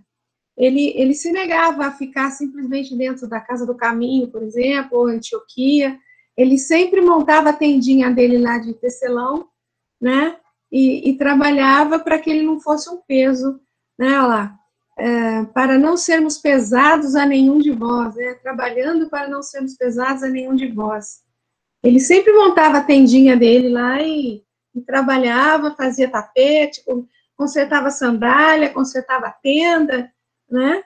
S1: ele se negava a ficar simplesmente dentro da Casa do Caminho, por exemplo, ou Antioquia. Ele sempre montava a tendinha dele lá de tecelão, né? E trabalhava para que ele não fosse um peso, né? Lá, para não sermos pesados a nenhum de vós, né? Trabalhando para não sermos pesados a nenhum de vós. Ele sempre montava a tendinha dele lá e trabalhava, fazia tapete, consertava sandália, consertava tenda, né?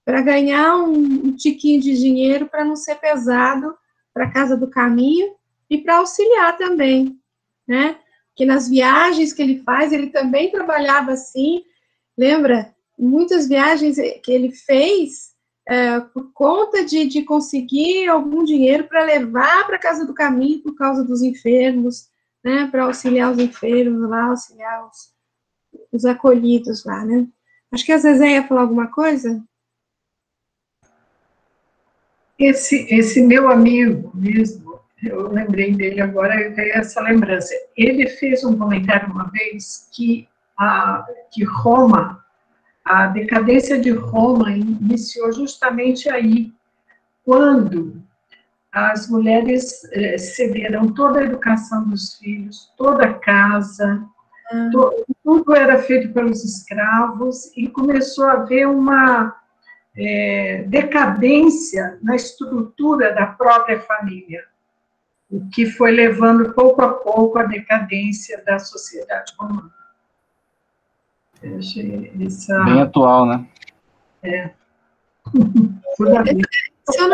S1: Para ganhar um tiquinho de dinheiro para não ser pesado para a Casa do Caminho e para auxiliar também, né? Que nas viagens que ele faz, ele também trabalhava assim, lembra? Muitas viagens que ele fez por conta de conseguir algum dinheiro para levar para a Casa do Caminho por causa dos enfermos, né? Para auxiliar os enfermos lá, auxiliar os acolhidos lá, né? Acho que a Zezé ia falar alguma coisa.
S4: Esse meu amigo mesmo, eu lembrei dele agora, veio essa lembrança. Ele fez um comentário uma vez que Roma, a decadência de Roma iniciou justamente aí, quando as mulheres cederam toda a educação dos filhos, toda a casa, tudo era feito pelos escravos, e começou a haver uma decadência na estrutura da própria família, o que foi levando pouco a pouco a decadência da sociedade romana.
S7: Bem atual, né?
S1: Se eu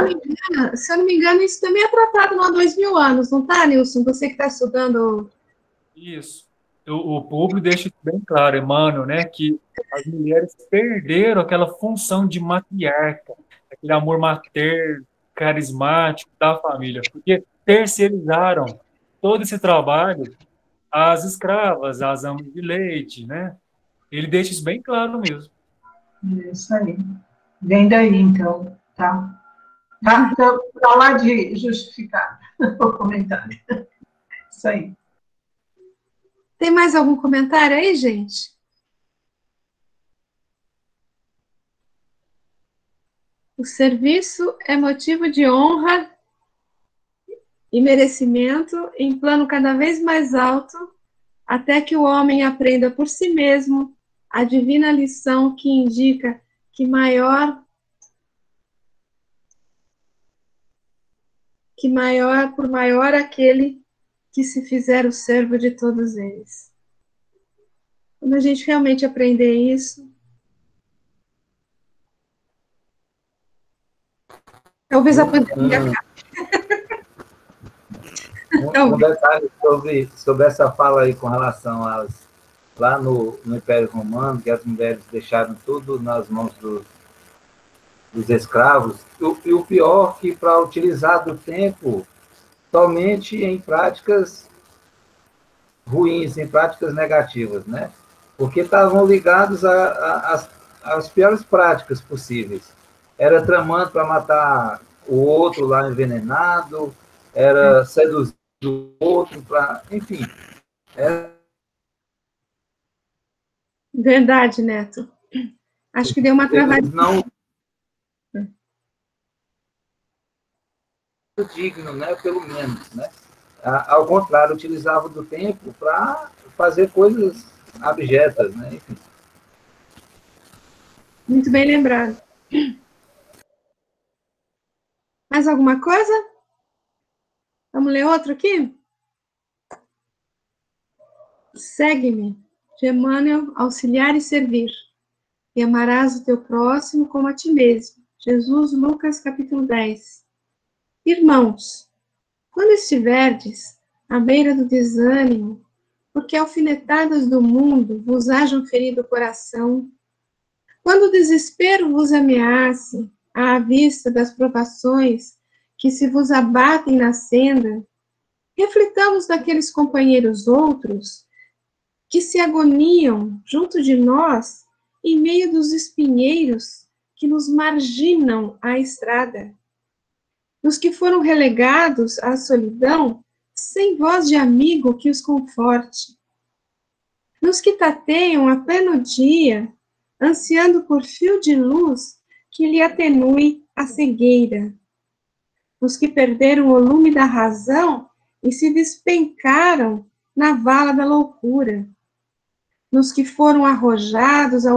S1: não me engano, isso também é tratado há 2000 anos, não está, Nilson? Você que está estudando...
S8: Isso. O público deixa isso bem claro, Emmanuel, né, que as mulheres perderam aquela função de matriarca, aquele amor materno, carismático da família, porque terceirizaram todo esse trabalho às escravas, às amas de leite, né? Ele deixa isso bem claro mesmo.
S4: Isso aí. Vem daí, então, tá? Tá lá de justificar o comentário. Isso aí.
S1: Tem mais algum comentário aí, gente? O serviço é motivo de honra e merecimento em plano cada vez mais alto, até que o homem aprenda por si mesmo a divina lição que indica que por maior aquele que se fizer o servo de todos eles. Quando a gente realmente aprender isso, talvez a pandemia acabe.
S7: Um detalhe sobre essa fala aí com relação lá no Império Romano, que as mulheres deixaram tudo nas mãos dos escravos, e o pior que para utilizar do tempo somente em práticas ruins, em práticas negativas, né? Porque estavam ligados às piores práticas possíveis. Era tramando para matar o outro lá envenenado, era seduzir o outro para... Enfim.
S1: Verdade, Neto. Acho que deu uma travadinha.
S7: Não digno, né? Pelo menos, né? Ao contrário, utilizava do tempo para fazer coisas abjetas, né? Enfim.
S1: Muito bem lembrado. Mais alguma coisa? Vamos ler outro aqui? Segue-me, de Emmanuel, auxiliar e servir. E amarás o teu próximo como a ti mesmo. Jesus, Lucas, capítulo 10. Irmãos, quando estiverdes à beira do desânimo porque alfinetadas do mundo vos hajam ferido o coração, quando o desespero vos ameace, à vista das provações que se vos abatem na senda, reflitamos daqueles companheiros outros que se agoniam junto de nós em meio dos espinheiros que nos marginam a estrada, dos que foram relegados à solidão sem voz de amigo que os conforte, nos que tateiam a pleno dia, ansiando por fio de luz que lhe atenue a cegueira, nos que perderam o lume da razão e se despencaram na vala da loucura, nos que foram arrojados à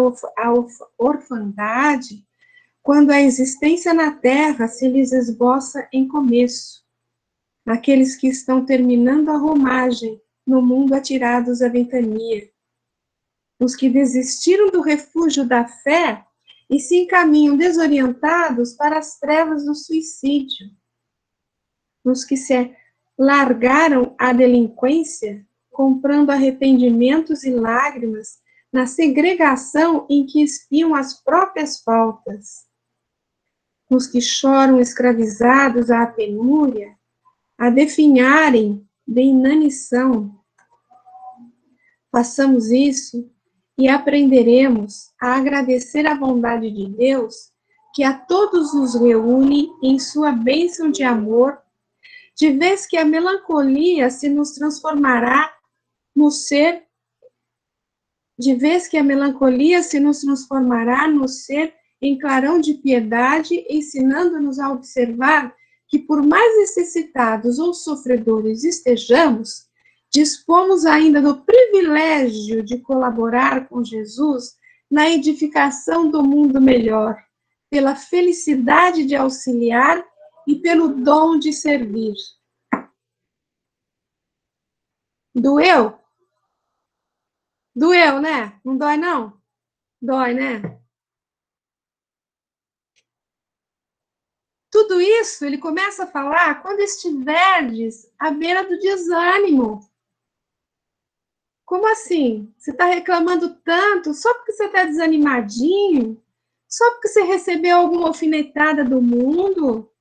S1: orfandade, quando a existência na terra se lhes esboça em começo, naqueles que estão terminando a romagem no mundo atirados à ventania, nos que desistiram do refúgio da fé e se encaminham desorientados para as trevas do suicídio, nos que se largaram à delinquência, comprando arrependimentos e lágrimas na segregação em que espiam as próprias faltas, nos que choram escravizados à penúria, a definharem de inanição. Façamos isso e aprenderemos a agradecer a bondade de Deus, que a todos nos reúne em sua bênção de amor, de vez que a melancolia se nos transformará no ser, em clarão de piedade, ensinando-nos a observar que, por mais necessitados ou sofredores estejamos, dispomos ainda do privilégio de colaborar com Jesus na edificação do mundo melhor, pela felicidade de auxiliar e pelo dom de servir. Doeu? Doeu, né? Não dói, não? Dói, né? Tudo isso ele começa a falar quando estiverdes à beira do desânimo. Como assim? Você está reclamando tanto só porque você está desanimadinho? Só porque você recebeu alguma alfinetada do mundo?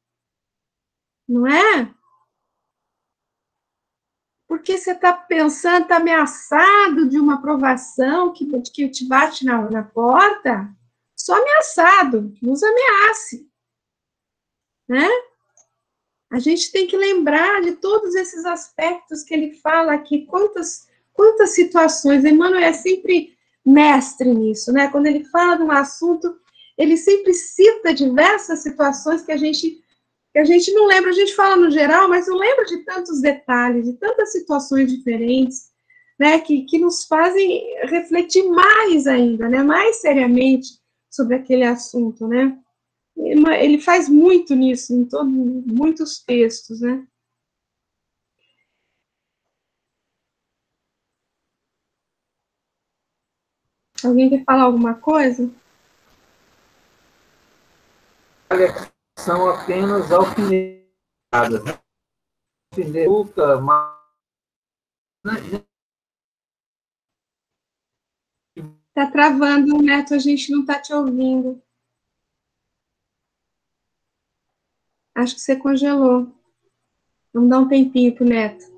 S1: Não é? Porque você está pensando, está ameaçado de uma provação que te bate na porta? Só ameaçado, nos ameace. Né? A gente tem que lembrar de todos esses aspectos que ele fala aqui, quantas situações. Emmanuel é sempre mestre nisso, né? Quando ele fala de um assunto, ele sempre cita diversas situações que a gente não lembra, a gente fala no geral, mas não lembra de tantos detalhes, de tantas situações diferentes, né, que nos fazem refletir mais ainda, né, mais seriamente sobre aquele assunto, né. Ele faz muito nisso, em muitos textos, né. Alguém quer falar alguma coisa?
S7: São apenas alfinetadas, né? Alfineta,
S1: Tá travando, Neto, a gente não tá te ouvindo. Acho que você congelou. Vamos dar um tempinho pro Neto.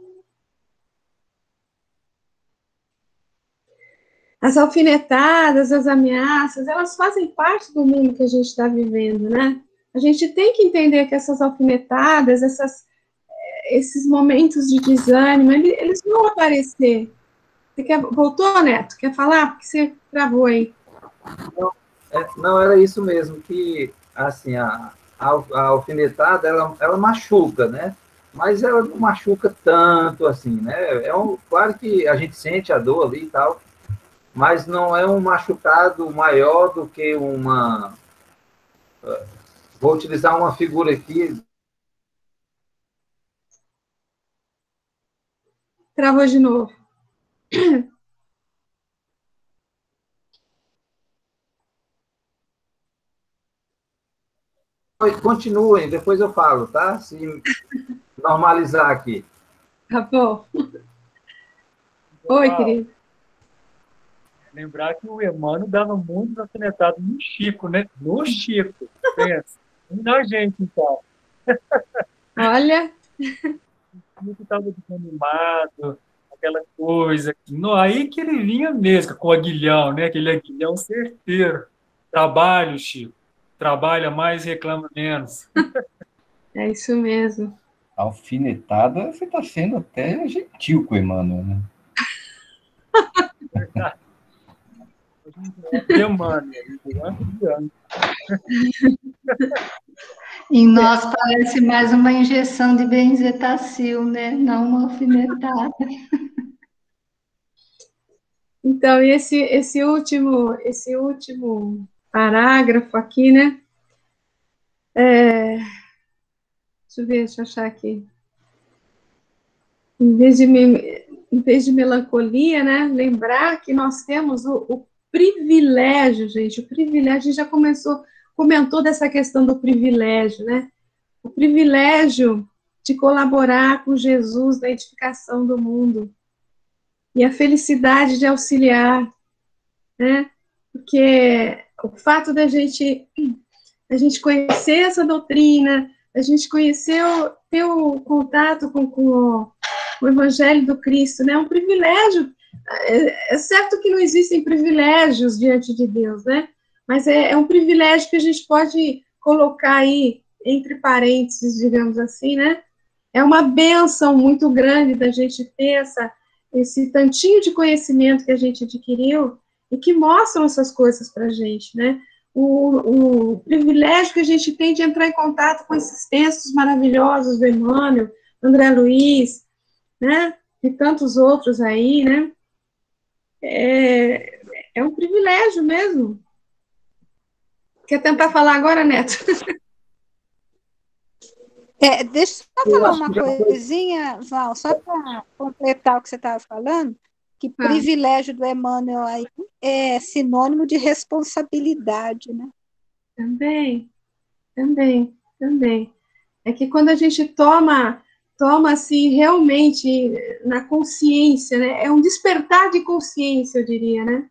S1: As alfinetadas, as ameaças, elas fazem parte do mundo que a gente está vivendo, né? A gente tem que entender que essas alfinetadas, esses momentos de desânimo, eles vão aparecer. Voltou, Neto? Quer falar? Porque você travou aí.
S7: Não, era isso mesmo, que assim, a alfinetada, ela machuca, né? Mas ela não machuca tanto assim, né? Claro que a gente sente a dor ali e tal, mas não é um machucado maior do que uma... Vou utilizar uma figura aqui.
S1: Travou de novo.
S7: Continuem, depois eu falo, tá? Se normalizar aqui.
S1: Tá bom. Oi, querido.
S8: Lembrar que o Emmanuel dava muito alfinetado no Chico, né? No Chico, pensa. E na gente, então.
S1: Olha,
S8: O Chico estava desanimado, aquela coisa. Aí que ele vinha mesmo, com o aguilhão, né? Aquele aguilhão certeiro. Trabalho, Chico. Trabalha mais, reclama menos.
S1: é isso mesmo.
S10: Alfinetada, você está sendo até gentil com o Emmanuel, né?
S8: Verdade. Emmanuel, Emmanuel.
S6: Em nós parece mais uma injeção de benzetacil, né? Não uma alfinetada.
S1: Então, e esse último parágrafo aqui, né? Deixa eu ver, deixa eu achar aqui. Em vez de melancolia, né? Lembrar que nós temos o privilégio, gente, o privilégio, a gente já comentou dessa questão do privilégio, né? O privilégio de colaborar com Jesus na edificação do mundo e a felicidade de auxiliar, né? Porque o fato da gente conhecer essa doutrina, a gente conhecer, ter o contato com o Evangelho do Cristo, né? É um privilégio. É certo que não existem privilégios diante de Deus, né? Mas é um privilégio que a gente pode colocar aí entre parênteses, digamos assim, né? É uma bênção muito grande da gente ter esse tantinho de conhecimento que a gente adquiriu e que mostram essas coisas para a gente, né? O privilégio que a gente tem de entrar em contato com esses textos maravilhosos do Emmanuel, André Luiz, né? E tantos outros aí, né? É um privilégio mesmo. Quer tentar falar agora, Neto?
S5: Deixa eu só falar uma coisinha, Val, só para completar o que você estava falando, que privilégio do Emmanuel aí é sinônimo de responsabilidade, né?
S1: Também. É que quando a gente toma assim, realmente na consciência, né? É um despertar de consciência, eu diria, né?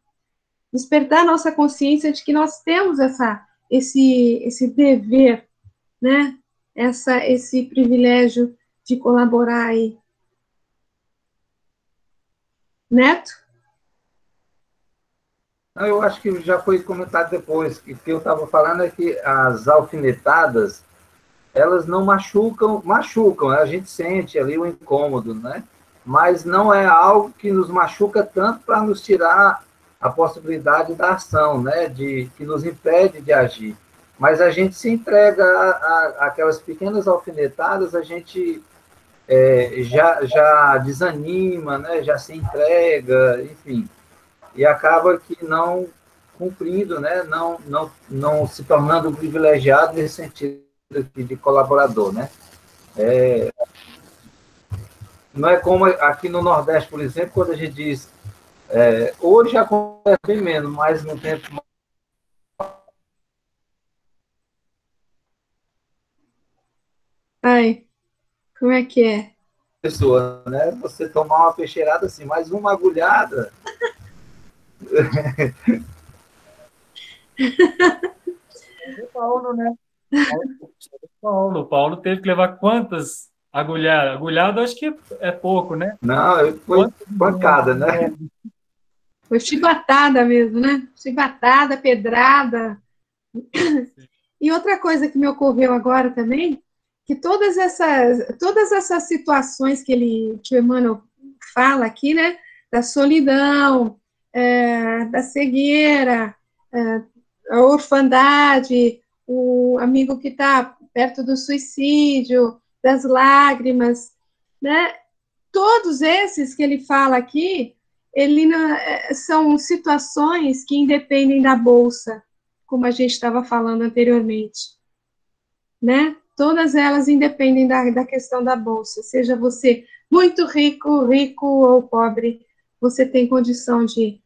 S1: Despertar nossa consciência de que nós temos esse dever, né? Esse privilégio de colaborar aí. Neto?
S7: Eu acho que já foi comentado depois, que o que eu estava falando é que as alfinetadas, elas não machucam, a gente sente ali o incômodo, né? Mas não é algo que nos machuca tanto para nos tirar a possibilidade da ação, né? Que nos impede de agir. Mas a gente se entrega aquelas pequenas alfinetadas, a gente já desanima, né? Já se entrega, enfim. E acaba que não cumprindo, né? Não se tornando um privilegiado nesse sentido de colaborador, né? Não é como aqui no Nordeste, por exemplo, quando a gente diz hoje acontece bem menos, mas no tempo
S1: Ai, como é que é?
S7: pessoa, né? Você tomar uma peixeirada assim, mais uma agulhada.
S8: Paulo, né? Paulo teve que levar quantas agulhadas? Agulhada acho que é pouco, né?
S7: Não, foi pancada, né?
S1: Foi chibatada mesmo, né? Chibatada, pedrada. E outra coisa que me ocorreu agora também, que todas essas situações que o Emmanuel fala aqui, né? Da solidão, da cegueira, a orfandade, o amigo que está perto do suicídio, das lágrimas, né? Todos esses que ele fala aqui, são situações que independem da bolsa, como a gente estava falando anteriormente, né? Todas elas independem da questão da bolsa, seja você muito rico ou pobre, você tem condição de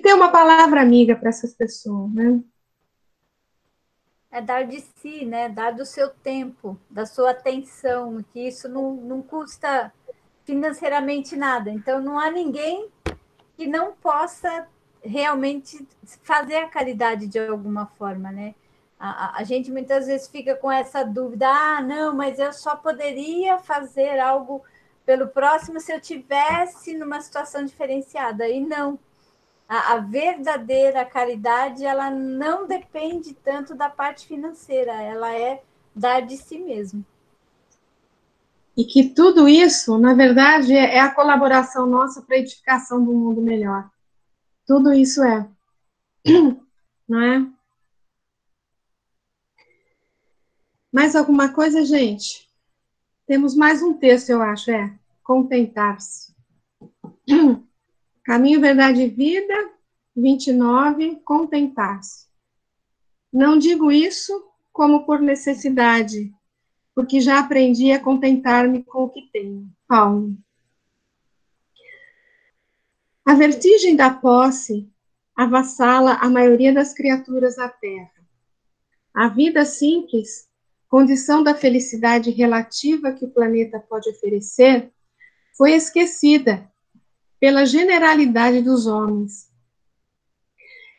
S1: ter uma palavra amiga para essas pessoas, né?
S3: É dar de si, né? Dar do seu tempo, da sua atenção, que isso não custa financeiramente nada. Então, não há ninguém que não possa realmente fazer a caridade de alguma forma, né? A gente muitas vezes fica com essa dúvida, não, mas eu só poderia fazer algo pelo próximo se eu tivesse numa situação diferenciada. E não. A verdadeira caridade, ela não depende tanto da parte financeira, ela é dar de si mesmo.
S1: E que tudo isso, na verdade, é a colaboração nossa para a edificação do mundo melhor. Tudo isso é. Não é? Mais alguma coisa, gente? Temos mais um texto, eu acho, contentar-se. Caminho, Verdade e Vida, 29, contentar-se. Não digo isso como por necessidade, porque já aprendi a contentar-me com o que tenho. Paulo. A vertigem da posse avassala a maioria das criaturas da Terra. A vida simples, condição da felicidade relativa que o planeta pode oferecer, foi esquecida pela generalidade dos homens.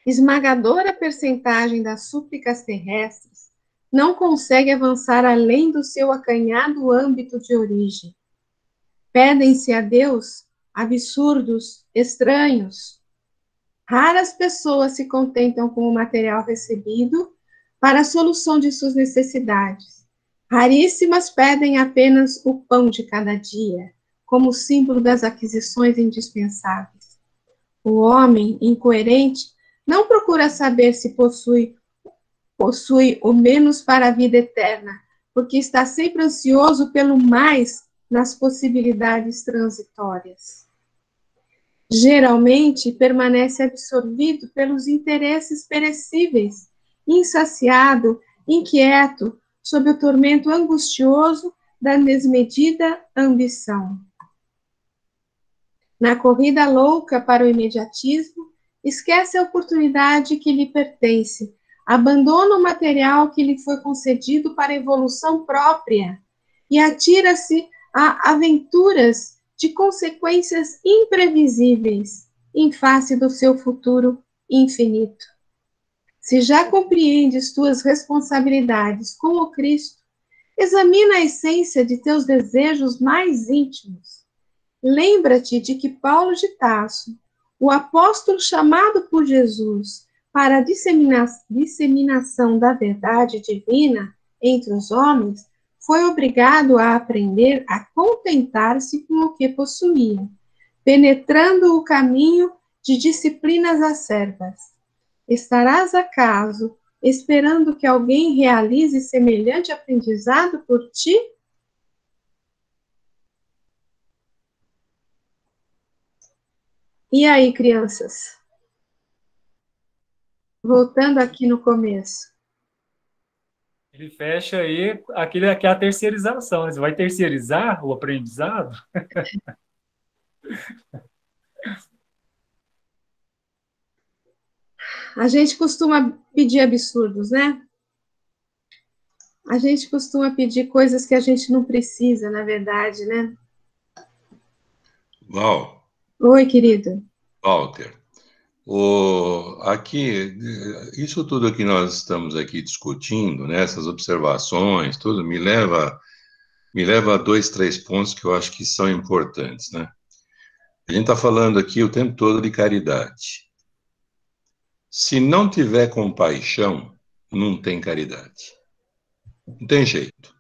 S1: Esmagadora percentagem das súplicas terrestres não consegue avançar além do seu acanhado âmbito de origem. Pedem-se a Deus absurdos, estranhos. Raras pessoas se contentam com o material recebido para a solução de suas necessidades. Raríssimas pedem apenas o pão de cada dia, como símbolo das aquisições indispensáveis. O homem incoerente não procura saber se possui o menos para a vida eterna, porque está sempre ansioso pelo mais nas possibilidades transitórias. Geralmente, permanece absorvido pelos interesses perecíveis, insaciado, inquieto, sob o tormento angustioso da desmedida ambição. Na corrida louca para o imediatismo, esquece a oportunidade que lhe pertence, abandona o material que lhe foi concedido para a evolução própria e atira-se a aventuras de consequências imprevisíveis em face do seu futuro infinito. Se já compreendes tuas responsabilidades com o Cristo, examina a essência de teus desejos mais íntimos. Lembra-te de que Paulo de Tarso, o apóstolo chamado por Jesus para a disseminação da verdade divina entre os homens, foi obrigado a aprender a contentar-se com o que possuía, penetrando o caminho de disciplinas acerbas. Estarás, acaso, esperando que alguém realize semelhante aprendizado por ti? E aí, crianças? Voltando aqui no começo.
S8: Ele fecha aí aquilo que é a terceirização. Você vai terceirizar o aprendizado?
S1: A gente costuma pedir absurdos, né? A gente costuma pedir coisas que a gente não precisa, na verdade, né?
S11: Val.
S1: Oi, querido.
S11: Walter. Aqui, isso tudo que nós estamos aqui discutindo, né, essas observações, tudo, me leva a 2, 3 pontos que eu acho que são importantes, né? A gente está falando aqui o tempo todo de caridade. Se não tiver compaixão, não tem caridade. Não tem jeito.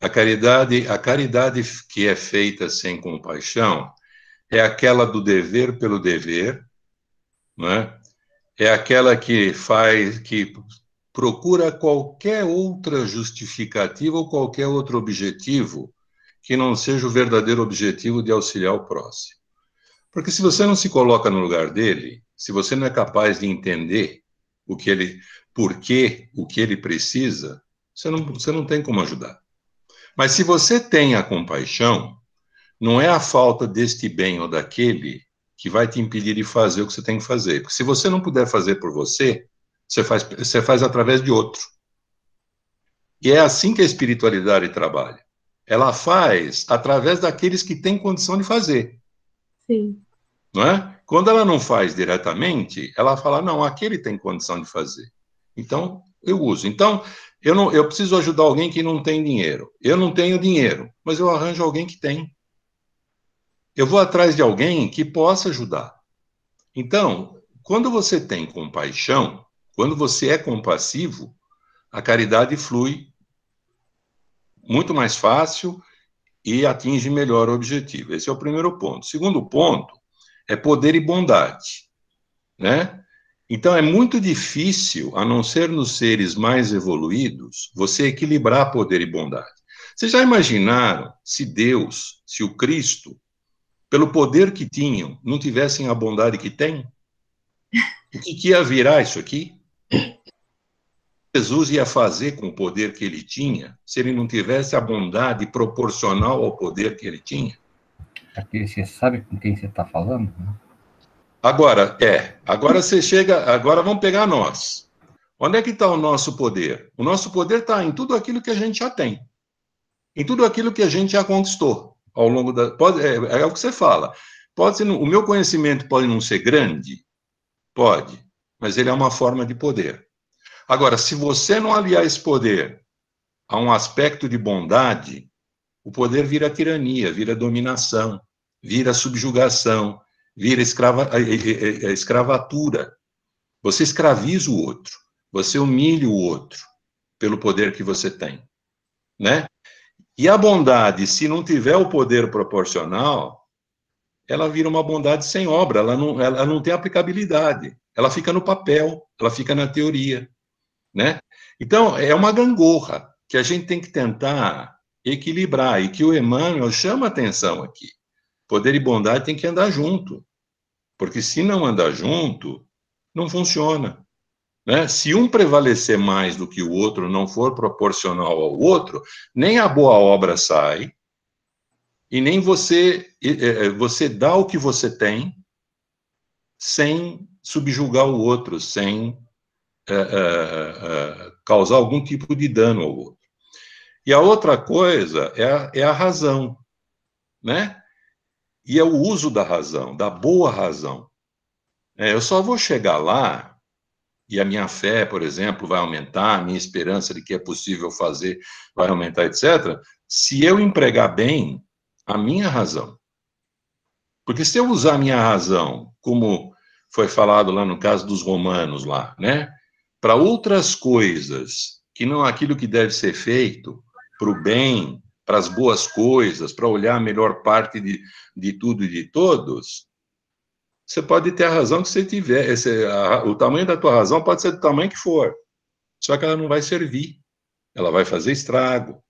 S11: A caridade que é feita sem compaixão é aquela do dever pelo dever, né? É aquela que procura qualquer outra justificativa ou qualquer outro objetivo que não seja o verdadeiro objetivo de auxiliar o próximo. Porque se você não se coloca no lugar dele, se você não é capaz de entender o que ele precisa, você não tem como ajudar. Mas se você tem a compaixão, não é a falta deste bem ou daquele que vai te impedir de fazer o que você tem que fazer. Porque se você não puder fazer por você, você faz através de outro. E é assim que a espiritualidade trabalha. ela faz através daqueles que têm condição de fazer.
S1: Sim.
S11: Não é? Quando ela não faz diretamente, ela fala, não, aquele tem condição de fazer. Então, eu uso. Então, eu preciso ajudar alguém que não tem dinheiro. Eu não tenho dinheiro, mas eu arranjo alguém que tem. Eu vou atrás de alguém que possa ajudar. Então, quando você tem compaixão, quando você é compassivo, a caridade flui muito mais fácil e atinge melhor o objetivo. Esse é o primeiro ponto. O segundo ponto é poder e bondade, né? Então, é muito difícil, a não ser nos seres mais evoluídos, você equilibrar poder e bondade. Vocês já imaginaram se Deus, se o Cristo, pelo poder que tinham, não tivessem a bondade que têm? O que ia virar isso aqui? Jesus ia fazer com o poder que ele tinha, se ele não tivesse a bondade proporcional ao poder que ele tinha?
S10: Aqui você sabe com quem você está falando?
S11: Agora você chega, agora vamos pegar nós. Onde é que está o nosso poder? O nosso poder está em tudo aquilo que a gente já tem, em tudo aquilo que a gente já conquistou ao longo da... é o que você fala. Pode ser, o meu conhecimento pode não ser grande? Pode, mas ele é uma forma de poder. Agora, se você não aliar esse poder a um aspecto de bondade, o poder vira tirania, vira dominação, vira subjugação, vira escravatura. Você escraviza o outro, você humilha o outro pelo poder que você tem, né? E a bondade, se não tiver o poder proporcional, ela vira uma bondade sem obra, ela não tem aplicabilidade, ela fica no papel, ela fica na teoria, né? Então, é uma gangorra que a gente tem que tentar equilibrar, e que o Emmanuel chama atenção aqui. Poder e bondade tem que andar junto, porque se não andar junto, não funciona, né? Se um prevalecer mais do que o outro, não for proporcional ao outro, nem a boa obra sai, e nem você dá o que você tem sem subjugar o outro, sem causar algum tipo de dano ao outro. E a outra coisa é a razão, né? E é o uso da razão, da boa razão. Eu só vou chegar lá, e a minha fé, por exemplo, vai aumentar, a minha esperança de que é possível fazer vai aumentar, etc., se eu empregar bem a minha razão. Porque se eu usar a minha razão, como foi falado lá no caso dos romanos, lá, né? Para outras coisas, que não aquilo que deve ser feito, para o bem, para as boas coisas, para olhar a melhor parte de tudo e de todos, você pode ter a razão que você tiver. O tamanho da tua razão pode ser do tamanho que for, só que ela não vai servir, ela vai fazer estrago,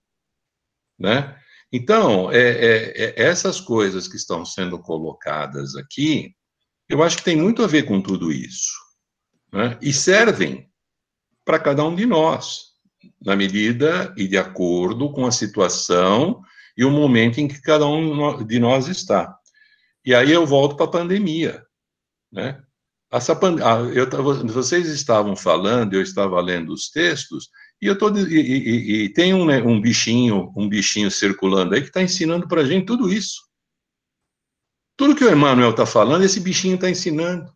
S11: né? Então, essas coisas que estão sendo colocadas aqui, eu acho que tem muito a ver com tudo isso, né? E servem para cada um de nós, na medida e de acordo com a situação e o momento em que cada um de nós está. E aí eu volto para a pandemia, né? Vocês estavam falando, eu estava lendo os textos, e tem um bichinho circulando aí que está ensinando para a gente tudo isso. Tudo que o Emmanuel está falando, esse bichinho está ensinando.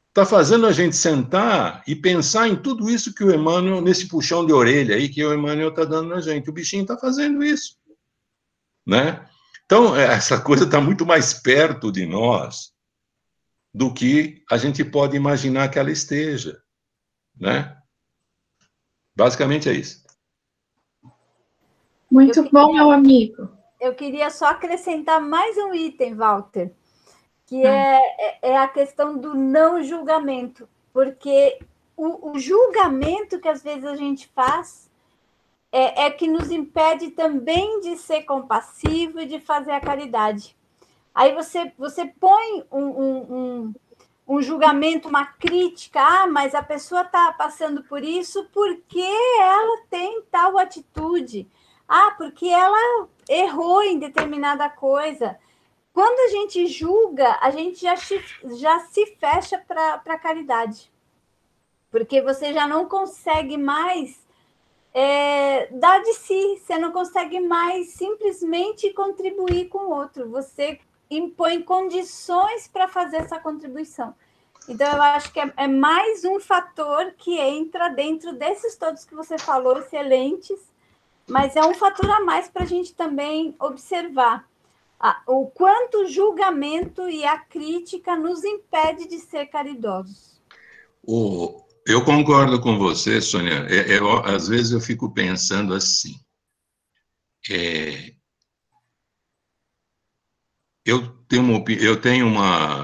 S11: Está fazendo a gente sentar e pensar em tudo isso que o Emmanuel, nesse puxão de orelha aí, que o Emmanuel está dando na gente. O bichinho está fazendo isso, né? Então, essa coisa está muito mais perto de nós do que a gente pode imaginar que ela esteja, né? Basicamente é isso.
S1: Muito bom, meu amigo.
S3: Eu queria só acrescentar mais um item, Walter, que é a questão do não julgamento, porque o julgamento que às vezes a gente faz é que nos impede também de ser compassivo e de fazer a caridade. Aí você põe um julgamento, uma crítica, mas a pessoa está passando por isso porque ela tem tal atitude, porque ela errou em determinada coisa. Quando a gente julga, a gente já se fecha para a caridade, porque você já não consegue mais dá de si, você não consegue mais simplesmente contribuir com o outro, você impõe condições para fazer essa contribuição. Então, eu acho que é mais um fator que entra dentro desses todos que você falou, excelentes, mas é um fator a mais para a gente também observar o quanto o julgamento e a crítica nos impede de ser caridosos.
S11: Eu concordo com você, Sônia. Às vezes eu fico pensando assim.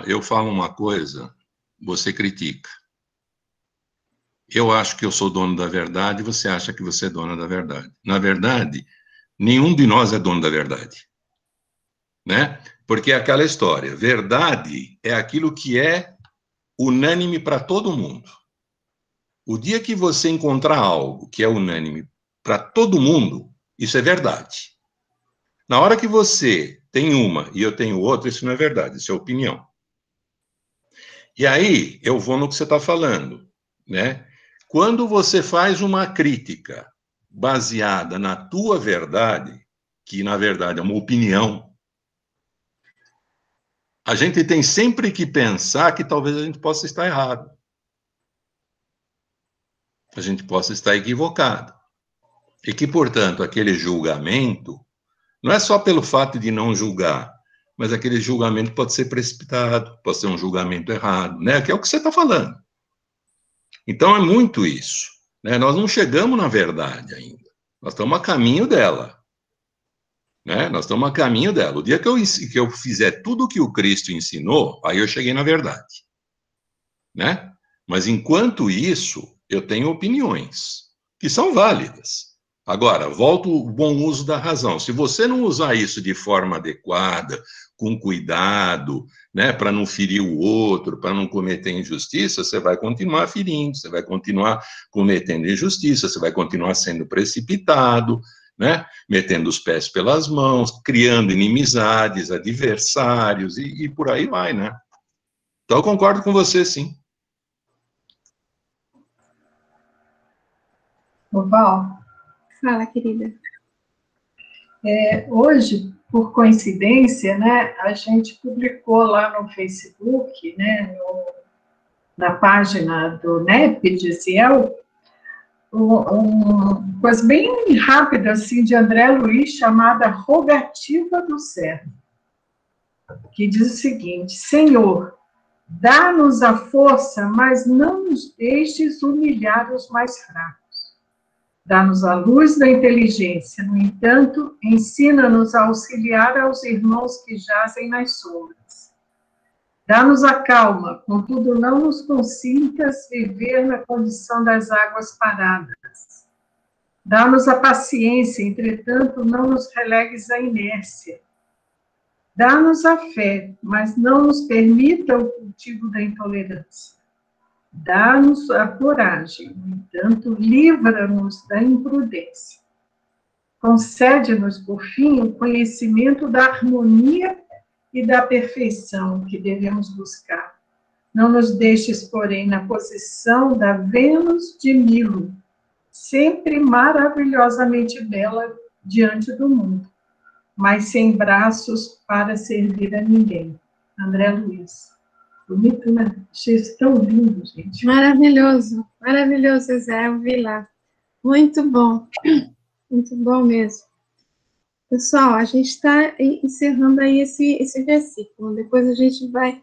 S11: Eu falo uma coisa, você critica. Eu acho que eu sou dono da verdade, você acha que você é dona da verdade. Na verdade, nenhum de nós é dono da verdade, né? Porque é aquela história, verdade é aquilo que é unânime para todo mundo. O dia que você encontrar algo que é unânime para todo mundo, isso é verdade. Na hora que você tem uma e eu tenho outra, isso não é verdade, isso é opinião. E aí, eu vou no que você está falando, né? Quando você faz uma crítica baseada na tua verdade, que na verdade é uma opinião, a gente tem sempre que pensar que talvez a gente possa estar errado. A gente possa estar equivocado. E que, portanto, aquele julgamento, não é só pelo fato de não julgar, mas aquele julgamento pode ser precipitado, pode ser um julgamento errado, né? Que é o que você está falando. Então, é muito isso, né? Nós não chegamos na verdade ainda. Nós estamos a caminho dela, né? Nós estamos a caminho dela. O dia que eu fizer tudo o que o Cristo ensinou, aí eu cheguei na verdade, né? Mas, enquanto isso, eu tenho opiniões que são válidas. Agora, volta o bom uso da razão. Se você não usar isso de forma adequada, com cuidado, né, para não ferir o outro, para não cometer injustiça, você vai continuar ferindo, você vai continuar cometendo injustiça, você vai continuar sendo precipitado, né, metendo os pés pelas mãos, criando inimizades, adversários, e por aí vai, né? Então, eu concordo com você, sim.
S4: Val,
S1: Fala, querida.
S4: Hoje, por coincidência, né, a gente publicou lá no Facebook, né, na página do NEP de Ziel, uma coisa bem rápida, assim, de André Luiz, chamada Rogativa do Servo, que diz o seguinte: Senhor, dá-nos a força, mas não nos deixes humilhar os mais fracos. Dá-nos a luz da inteligência, no entanto, ensina-nos a auxiliar aos irmãos que jazem nas sombras. Dá-nos a calma, contudo não nos consintas viver na condição das águas paradas. Dá-nos a paciência, entretanto não nos relegues à inércia. Dá-nos a fé, mas não nos permita o cultivo da intolerância. Dá-nos a coragem, no entanto, livra-nos da imprudência. Concede-nos, por fim, o conhecimento da harmonia e da perfeição que devemos buscar. Não nos deixes, porém, na posição da Vênus de Milo, sempre maravilhosamente bela diante do mundo, mas sem braços para servir a ninguém. André Luiz. Bonito, né? Achei isso tão lindo, gente.
S1: Maravilhoso, maravilhoso, Zé, eu vi lá. Muito bom mesmo. Pessoal, a gente está encerrando aí esse versículo, depois a gente vai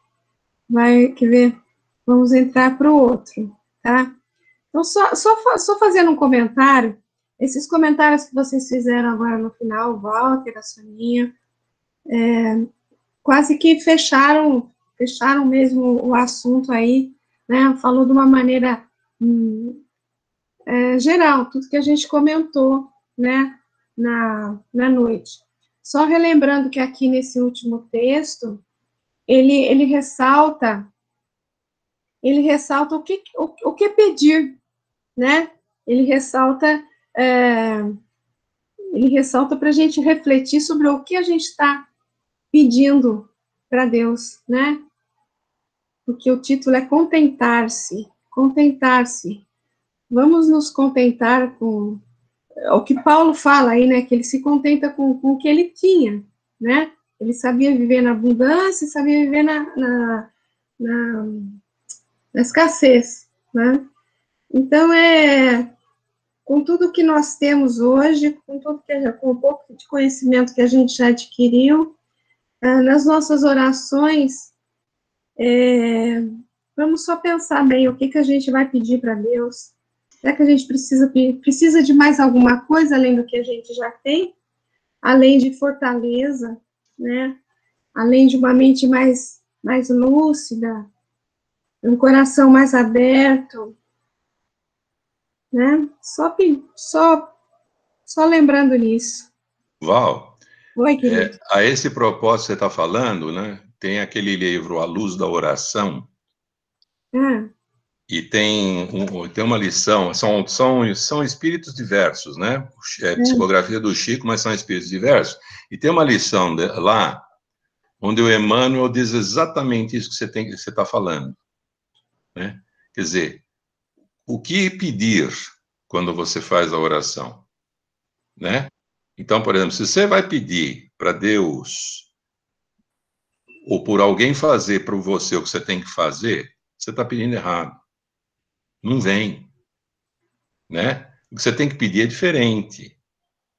S1: quer ver, vamos entrar para o outro, tá? Então, só fazendo um comentário, esses comentários que vocês fizeram agora no final, o Walter, a Soninha, quase que fecharam mesmo o assunto aí, né? Falou de uma maneira geral, tudo que a gente comentou, né, na noite. Só relembrando que aqui nesse último texto, ele ressalta o que pedir, né? Ele ressalta para a gente refletir sobre o que a gente está pedindo para Deus, né? Porque o título é contentar-se. Vamos nos contentar com o que Paulo fala aí, né, que ele se contenta com o que ele tinha, né? Ele sabia viver na abundância e sabia viver na escassez, né? Então, com tudo que nós temos hoje, com o pouco de conhecimento que a gente já adquiriu, nas nossas orações, vamos só pensar bem o que a gente vai pedir para Deus. Será que a gente precisa de mais alguma coisa além do que a gente já tem? Além de fortaleza, né? Além de uma mente mais lúcida, um coração mais aberto, né? Só lembrando nisso.
S11: Val,
S1: Oi, querido.
S11: a esse propósito que você está falando, né? Tem aquele livro A Luz da Oração, e tem uma lição, são espíritos diversos, né? Psicografia do Chico, mas são espíritos diversos. E tem uma lição lá, onde o Emmanuel diz exatamente isso que você está falando, né? Quer dizer, o que pedir quando você faz a oração, né? Então, por exemplo, se você vai pedir para Deus ou por alguém fazer para você o que você tem que fazer, você está pedindo errado. Não vem, né? O que você tem que pedir é diferente,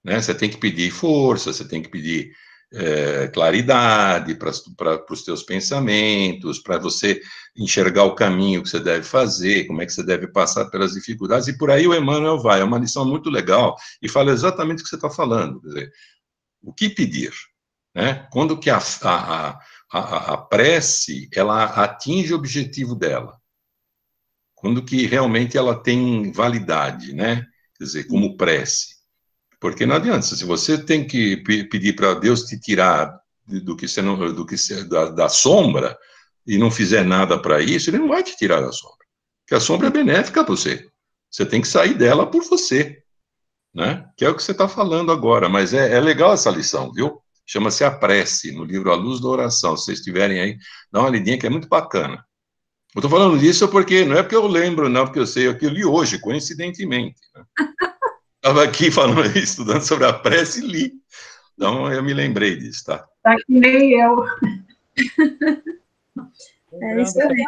S11: né? Você tem que pedir força, você tem que pedir claridade para os teus pensamentos, para você enxergar o caminho que você deve fazer, como é que você deve passar pelas dificuldades, e por aí o Emmanuel vai. É uma lição muito legal e fala exatamente o que você está falando. Quer dizer, o que pedir, né? Quando que a prece, ela atinge o objetivo dela, quando que realmente ela tem validade, né? Quer dizer, como prece. Porque não adianta, se você tem que pedir para Deus te tirar da sombra e não fizer nada para isso, ele não vai te tirar da sombra. Porque a sombra é benéfica para você. Você tem que sair dela por você, né? Que é o que você está falando agora. Mas é legal essa lição, viu? Chama-se A Prece, no livro A Luz da Oração. Se vocês estiverem aí, dá uma lidinha que é muito bacana. Eu estou falando disso porque não é porque eu lembro, não, porque eu sei, é que eu li hoje, coincidentemente. Né? Estava aqui falando, estudando sobre a prece e li. Então, eu me lembrei disso, tá?
S4: Tá que nem eu.
S1: Isso aí.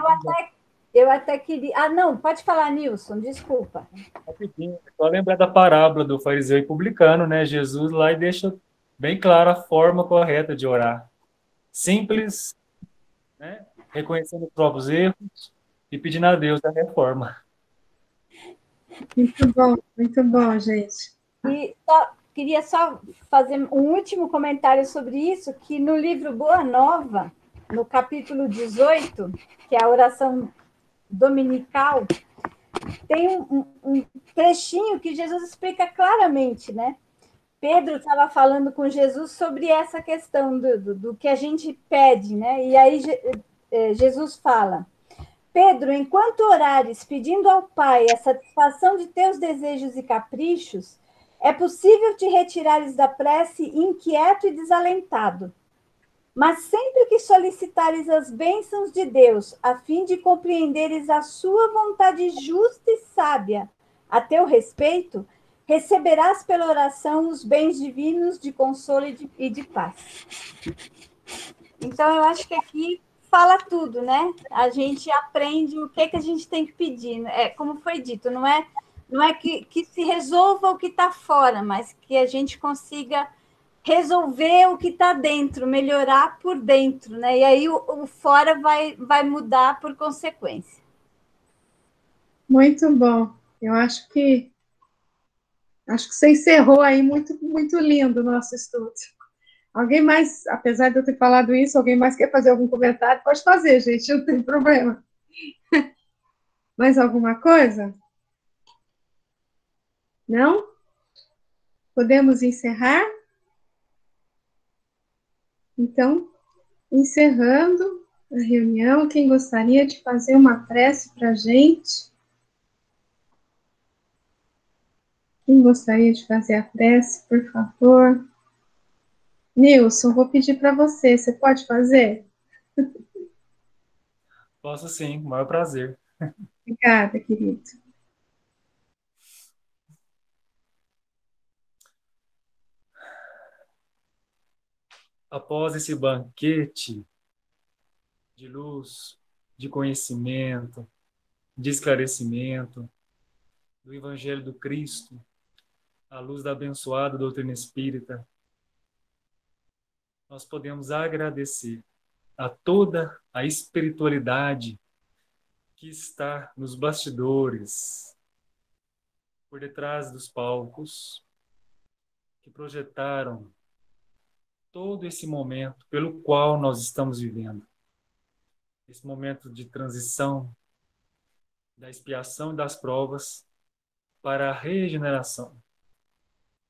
S3: Eu até queria... Ah, não, pode falar, Nilson, desculpa.
S8: Rapidinho, só lembrar da parábola do fariseu e publicano, né? Jesus lá e deixa bem clara a forma correta de orar. Simples, né? Reconhecendo os próprios erros e pedindo a Deus a reforma.
S1: Muito bom, gente.
S3: E queria só fazer um último comentário sobre isso, que no livro Boa Nova, no capítulo 18, que é a oração dominical, tem um trechinho que Jesus explica claramente, né? Pedro estava falando com Jesus sobre essa questão do que a gente pede, né? E aí Jesus fala: Pedro, enquanto orares pedindo ao Pai a satisfação de teus desejos e caprichos, é possível te retirares da prece inquieto e desalentado. Mas sempre que solicitares as bênçãos de Deus, a fim de compreenderes a sua vontade justa e sábia a teu respeito, receberás pela oração os bens divinos de consolo e de paz. Então, eu acho que aqui fala tudo, né? A gente aprende o que a gente tem que pedir. Como foi dito, não é que se resolva o que está fora, mas que a gente consiga resolver o que está dentro, melhorar por dentro, né? E aí o fora vai mudar por consequência.
S1: Muito bom. Eu acho que você encerrou aí muito, muito lindo o nosso estudo. Alguém mais, apesar de eu ter falado isso, alguém mais quer fazer algum comentário? Pode fazer, gente, não tem problema. Mais alguma coisa? Não? Podemos encerrar? Então, encerrando a reunião, quem gostaria de fazer uma prece para a gente? Quem gostaria de fazer a prece, por favor? Nilson, vou pedir para você. Você pode fazer?
S8: Posso sim, com o maior prazer.
S1: Obrigada, querido.
S8: após esse banquete de luz, de conhecimento, de esclarecimento, do Evangelho do Cristo, à luz da abençoada doutrina espírita, nós podemos agradecer a toda a espiritualidade que está nos bastidores, por detrás dos palcos, que projetaram todo esse momento pelo qual nós estamos vivendo. Esse momento de transição, da expiação e das provas para a regeneração.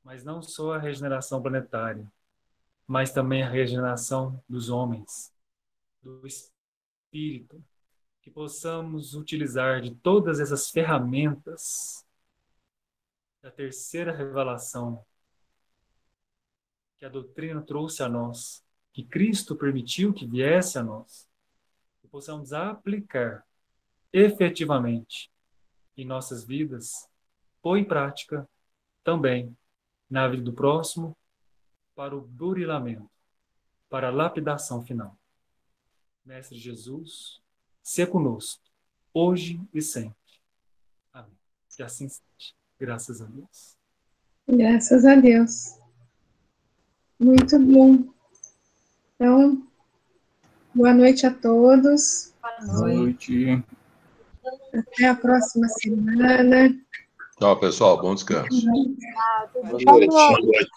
S8: Mas não só a regeneração planetária, mas também a regeneração dos homens, do espírito, que possamos utilizar de todas essas ferramentas da terceira revelação que a doutrina trouxe a nós, que Cristo permitiu que viesse a nós, que possamos aplicar efetivamente em nossas vidas, ou em prática também na vida do próximo, para o burilamento, para a lapidação final. Mestre Jesus, se conosco, hoje e sempre. Amém. Que assim seja. Graças a Deus.
S1: Graças a Deus. Muito bom. Então, boa noite a todos.
S10: Boa noite.
S1: Até a próxima semana.
S11: Tchau, pessoal. Bom descanso.
S3: Boa noite.